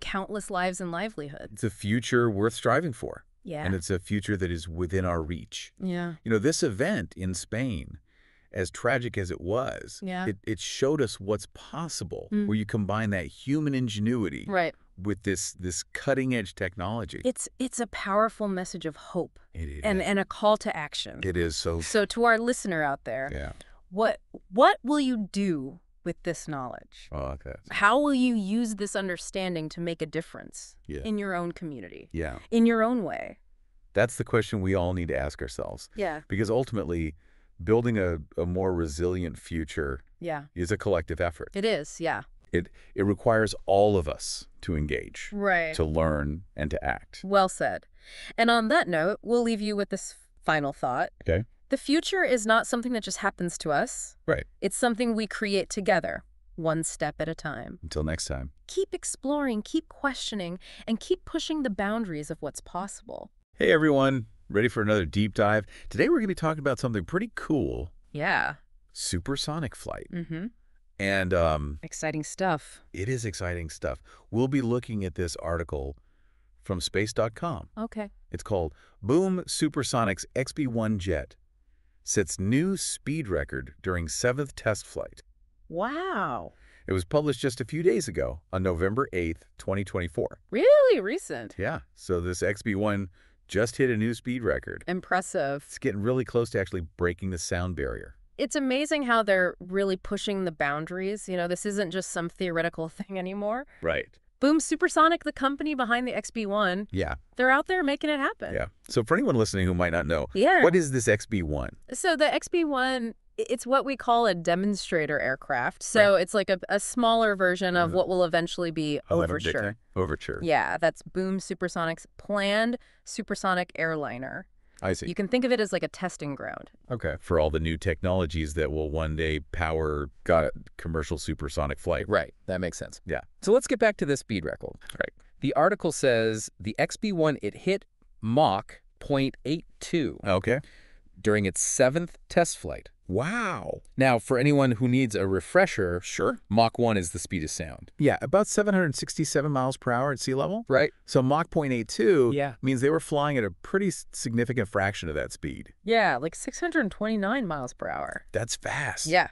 countless lives and livelihoods. It's a future worth striving for. Yeah. And it's a future that is within our reach. Yeah. This event in Spain, as tragic as it was, it showed us what's possible, where you combine that human ingenuity with this cutting-edge technology. It's a powerful message of hope. It is. And a call to action. It is so. So to our listener out there, what will you do with this knowledge? Oh, okay. How will you use this understanding to make a difference in your own community? Yeah. In your own way? That's the question we all need to ask ourselves. Yeah. Because ultimately, building a more resilient future is a collective effort. It is, yeah. It requires all of us to engage, Right. to learn, and to act. Well said. And on that note, we'll leave you with this final thought. Okay. The future is not something that just happens to us. Right. It's something we create together, one step at a time. Until next time. Keep exploring, keep questioning, and keep pushing the boundaries of what's possible. Hey, everyone. Ready for another deep dive? Today, we're going to be talking about something pretty cool. Yeah. Supersonic flight. Mm-hmm. And exciting stuff. It is exciting stuff. We'll be looking at this article from space.com. Okay. It's called Boom Supersonic's XB-1 jet sets new speed record during 7th test flight. Wow. It was published just a few days ago on November 8th, 2024. Really recent. Yeah. So this XB-1 just hit a new speed record. Impressive. It's getting really close to actually breaking the sound barrier. It's amazing how they're really pushing the boundaries. This isn't just some theoretical thing anymore. Right. Boom Supersonic, the company behind the XB-1. Yeah. They're out there making it happen. Yeah. So for anyone listening who might not know, Yeah. what is this XB-1? So the XB-1, it's what we call a demonstrator aircraft. So it's like a smaller version of what will eventually be Overture. Overture. Yeah, that's Boom Supersonic's planned supersonic airliner. I see. You can think of it as like a testing ground. Okay. For all the new technologies that will one day power commercial supersonic flight. Right. That makes sense. Yeah. So let's get back to the speed record. Right. The article says the XB-1, it hit Mach 0.82 Okay. during its 7th test flight. Wow. Now, for anyone who needs a refresher, Sure. Mach 1 is the speed of sound. Yeah, about 767 miles per hour at sea level. Right. So Mach 0.82 Yeah. means they were flying at a pretty significant fraction of that speed. Yeah, like 629 miles per hour. That's fast. Yeah.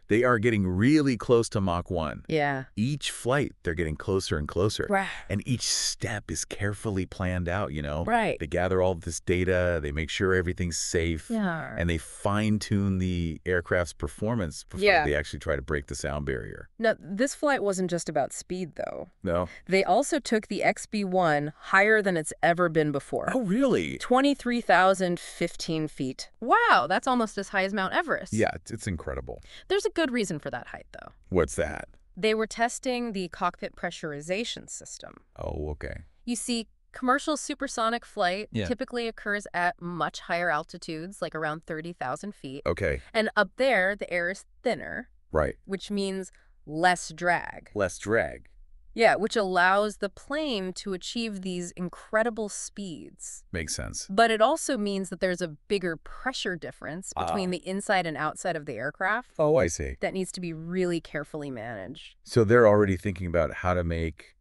They are getting really close to Mach 1. Yeah. Each flight, they're getting closer and closer. Right. And each step is carefully planned out, Right. They gather all of this data, they make sure everything's safe, Yeah. and they fine-tune the aircraft's performance before Yeah. they actually try to break the sound barrier. Now, this flight wasn't just about speed, though. No? They also took the XB-1 higher than it's ever been before. Oh, really? 23,015 feet. Wow, that's almost as high as Mount Everest. Yeah, it's incredible. There's a good reason for that height, though. What's that? They were testing the cockpit pressurization system. Oh, okay. You see, commercial supersonic flight Yeah. typically occurs at much higher altitudes, like around 30,000 feet. Okay, And up there, the air is thinner, right. which means less drag. Less drag. Yeah, which allows the plane to achieve these incredible speeds. Makes sense. But it also means that there's a bigger pressure difference between the inside and outside of the aircraft Oh, I see. that needs to be really carefully managed. So they're already thinking about how to make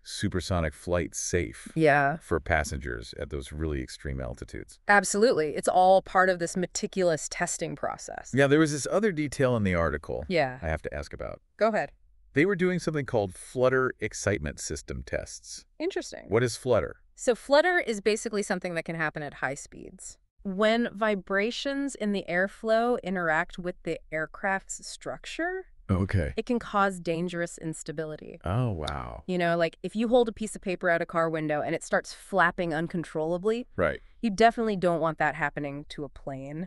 supersonic flight safe Yeah, for passengers at those really extreme altitudes. absolutely. It's all part of this meticulous testing process. Yeah, there was this other detail in the article Yeah, I have to ask about. go ahead. They were doing something called flutter excitement system tests. Interesting. What is flutter? So flutter is basically something that can happen at high speeds. When vibrations in the airflow interact with the aircraft's structure, Okay. it can cause dangerous instability. Oh, wow. You know, like if you hold a piece of paper out a car window and it starts flapping uncontrollably, Right. you definitely don't want that happening to a plane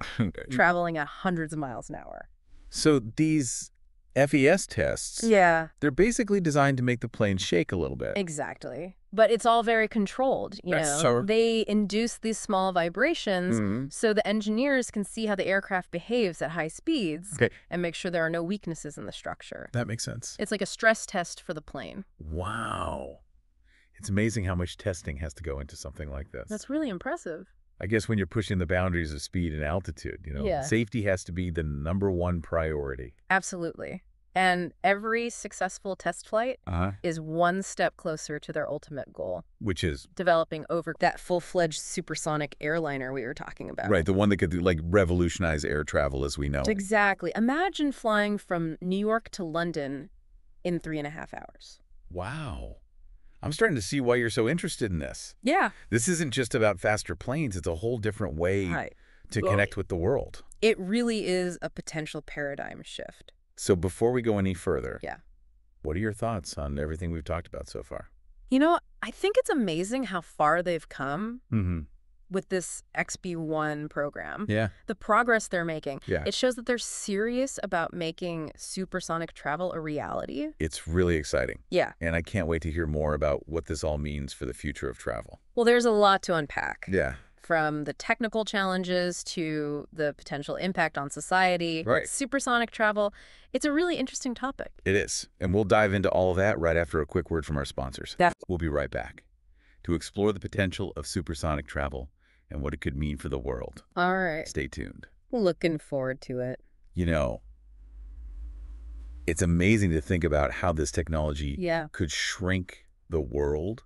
traveling at hundreds of miles an hour. So these FES tests, Yeah, they're basically designed to make the plane shake a little bit. exactly. But it's all very controlled, you know. So- They induce these small vibrations Mhm. so the engineers can see how the aircraft behaves at high speeds Okay. and make sure there are no weaknesses in the structure. That makes sense. It's like a stress test for the plane. Wow. It's amazing how much testing has to go into something like this. That's really impressive. I guess when you're pushing the boundaries of speed and altitude, Yeah. safety has to be the #1 priority. Absolutely. And every successful test flight is one step closer to their ultimate goal, Which is, developing over that full-fledged supersonic airliner we were talking about. right, the one that could, revolutionize air travel as we know it. Exactly. Imagine flying from New York to London in 3.5 hours. Wow. I'm starting to see why you're so interested in this. Yeah. This isn't just about faster planes. It's a whole different way Right. to connect with the world. It really is a potential paradigm shift. So before we go any further, Yeah. what are your thoughts on everything we've talked about so far? You know, I think it's amazing how far they've come Mm-hmm. with this XB-1 program. Yeah. The progress they're making. Yeah. It shows that they're serious about making supersonic travel a reality. It's really exciting. Yeah. And I can't wait to hear more about what this all means for the future of travel. Well, there's a lot to unpack. Yeah. From the technical challenges to the potential impact on society, Right. supersonic travel. It's a really interesting topic. It is. And we'll dive into all of that right after a quick word from our sponsors. We'll be right back to explore the potential of supersonic travel and what it could mean for the world. All right. Stay tuned. Looking forward to it. It's amazing to think about how this technology Yeah. could shrink the world,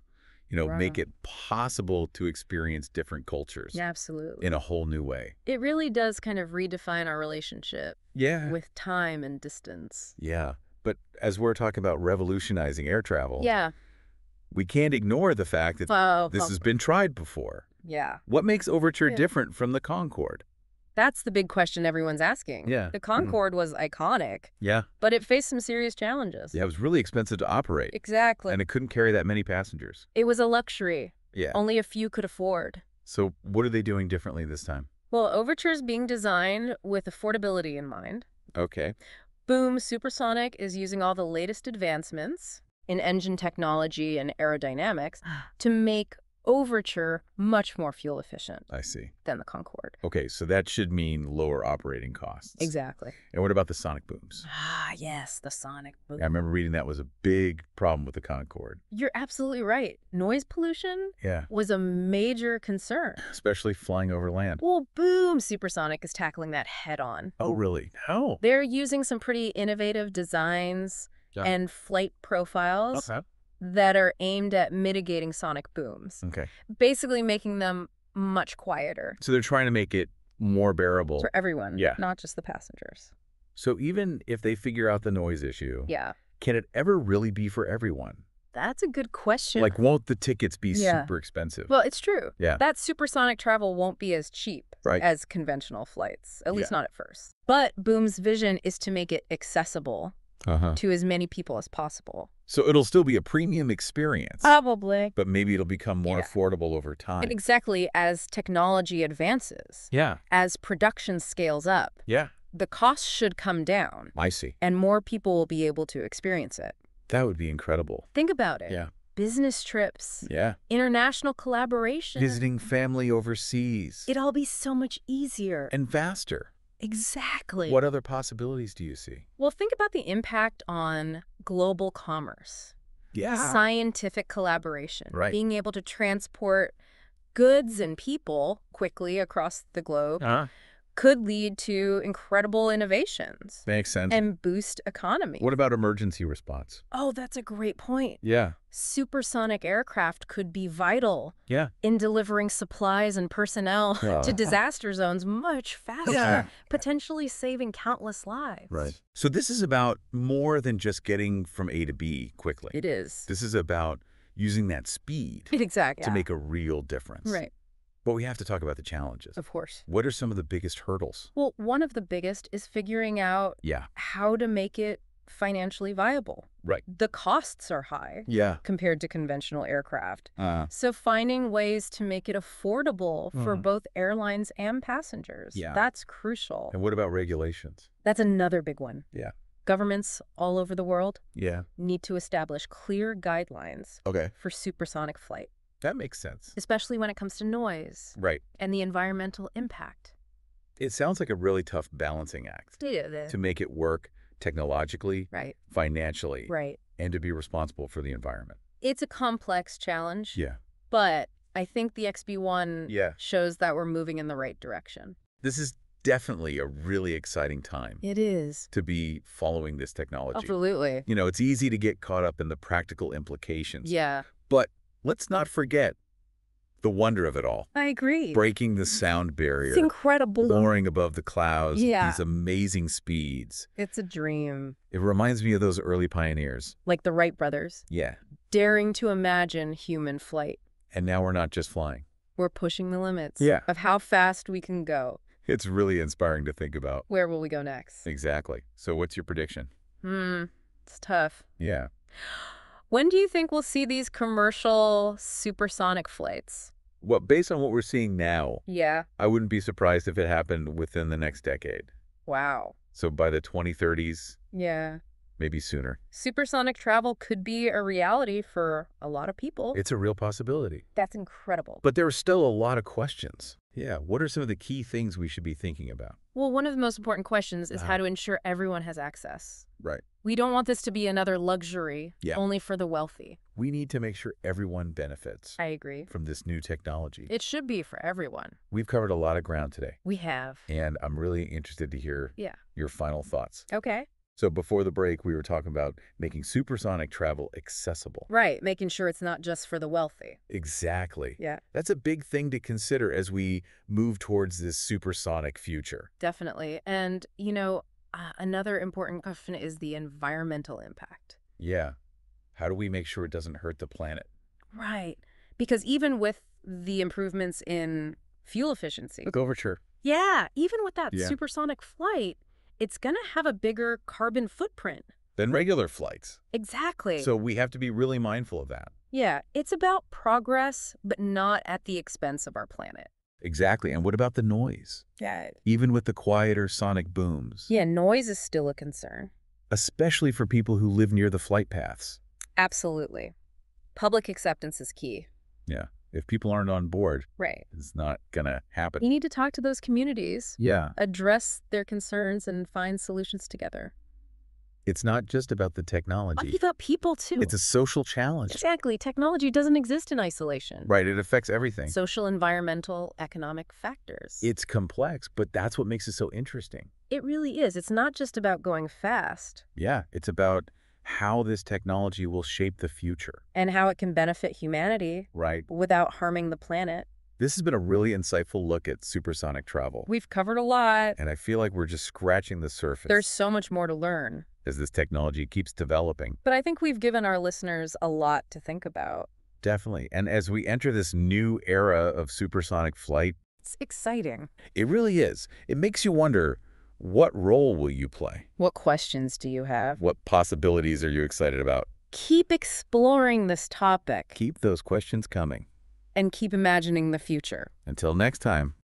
make it possible to experience different cultures Yeah, absolutely. in a whole new way. It really does kind of redefine our relationship Yeah. with time and distance. Yeah. But as we're talking about revolutionizing air travel, Yeah. we can't ignore the fact that Oh, this has been tried before. yeah. What makes Overture Yeah. different from the Concorde? That's the big question everyone's asking. Yeah. The Concorde was iconic, Yeah. but it faced some serious challenges. Yeah, it was really expensive to operate. Exactly. And it couldn't carry that many passengers. It was a luxury. Yeah. Only a few could afford. So what are they doing differently this time? Well, Overture's being designed with affordability in mind. Okay. Boom Supersonic is using all the latest advancements in engine technology and aerodynamics to make Overture, much more fuel efficient I see. than the Concorde. Okay, so that should mean lower operating costs. Exactly. And what about the sonic booms? Ah, yes, the sonic boom. I remember reading that was a big problem with the Concorde. You're absolutely right. Noise pollution Yeah, was a major concern. especially flying over land. Well, boom, Supersonic is tackling that head on. Oh, really? How? They're using some pretty innovative designs Yeah. and flight profiles Okay. that are aimed at mitigating sonic booms, Okay. basically making them much quieter So they're trying to make it more bearable. for everyone, Yeah. not just the passengers. So even if they figure out the noise issue, Yeah, can it ever really be for everyone? that's a good question. Like, won't the tickets be Yeah. super expensive? Well, it's true. Yeah. That supersonic travel won't be as cheap Right. as conventional flights, at least Yeah. not at first. But Boom's vision is to make it accessible Uh-huh. to as many people as possible. So it'll still be a premium experience, Probably. but maybe it'll become more Yeah. affordable over time. And exactly as technology advances, Yeah. as production scales up, Yeah. the costs should come down I see. and more people will be able to experience it. That would be incredible. Think about it. Yeah. Business trips, Yeah. international collaboration. Visiting family overseas. It'd all be so much easier. And faster. Exactly. What other possibilities do you see? Well, think about the impact on global commerce, Yeah. scientific collaboration, Right. being able to transport goods and people quickly across the globe could lead to incredible innovations Makes sense. and boost economy. What about emergency response? Oh, that's a great point. Yeah. Supersonic aircraft could be vital Yeah. in delivering supplies and personnel Oh. to disaster zones much faster, Yeah. potentially saving countless lives. So this is about more than just getting from A to B quickly. It is. This is about using that speed Exactly. to make a real difference. Right. But we have to talk about the challenges. Of course. What are some of the biggest hurdles? Well, one of the biggest is figuring out Yeah. how to make it financially viable. Right. The costs are high Yeah. compared to conventional aircraft. So finding ways to make it affordable for both airlines and passengers, Yeah. that's crucial. And what about regulations? That's another big one. Yeah. Governments all over the world Yeah. need to establish clear guidelines Okay. for supersonic flight, That makes sense. especially when it comes to noise Right. and the environmental impact. It sounds like a really tough balancing act to make it work technologically, Right, financially, right. and to be responsible for the environment. It's a complex challenge, Yeah. but I think the XB1 Yeah. shows that we're moving in the right direction. This is definitely a really exciting time It is. to be following this technology. Absolutely. You know, it's easy to get caught up in the practical implications. Yeah, But let's not forget the wonder of it all. I agree. Breaking the sound barrier, It's incredible. soaring above the clouds, Yeah. these amazing speeds. It's a dream. It reminds me of those early pioneers. Like the Wright brothers, Yeah. daring to imagine human flight. And now we're not just flying. We're pushing the limits Yeah. of how fast we can go. It's really inspiring to think about. Where will we go next? Exactly. So what's your prediction? It's tough. Yeah. When do you think we'll see these commercial supersonic flights? Well, based on what we're seeing now, Yeah. I wouldn't be surprised if it happened within the next decade. Wow. So by the 2030s, Yeah. maybe sooner. Supersonic travel could be a reality for a lot of people. It's a real possibility. That's incredible. But there are still a lot of questions. Yeah. What are some of the key things we should be thinking about? Well, one of the most important questions is how to ensure everyone has access. Right. We don't want this to be another luxury Yeah. only for the wealthy. We need to make sure everyone benefits I agree. from this new technology. It should be for everyone. We've covered a lot of ground today, We have. and I'm really interested to hear Yeah. your final thoughts. Okay. So before the break, we were talking about making supersonic travel accessible. Right. Making sure it's not just for the wealthy. Exactly. Yeah, That's a big thing to consider as we move towards this supersonic future. definitely. And, another important question is the environmental impact. Yeah. How do we make sure it doesn't hurt the planet? Right. Because even with the improvements in fuel efficiency, Look, Overture. yeah, even with that Yeah. supersonic flight, it's going to have a bigger carbon footprint. Than regular flights. Exactly. So we have to be really mindful of that. Yeah, it's about progress, but not at the expense of our planet. Exactly. And what about the noise? Yeah. Even with the quieter sonic booms. Yeah, noise is still a concern. Especially for people who live near the flight paths. Absolutely. Public acceptance is key. Yeah. If people aren't on board, Right. it's not going to happen. You need to talk to those communities, Yeah. address their concerns, and find solutions together. It's not just about the But technology. about people, too. It's a social challenge. Exactly. Technology doesn't exist in isolation. Right, it affects everything. Social, environmental, economic factors. It's complex, but that's what makes it so interesting. It really is. It's not just about going fast. Yeah, it's about how this technology will shape the future. And how it can benefit humanity. Right. Without harming the planet. This has been a really insightful look at supersonic travel. We've covered a lot. And I feel like we're just scratching the surface. There's so much more to learn. As this technology keeps developing. But I think we've given our listeners a lot to think about. Definitely. And as we enter this new era of supersonic flight, it's exciting. It really is. It makes you wonder, what role will you play? What questions do you have? What possibilities are you excited about? Keep exploring this topic. Keep those questions coming. And keep imagining the future. Until next time.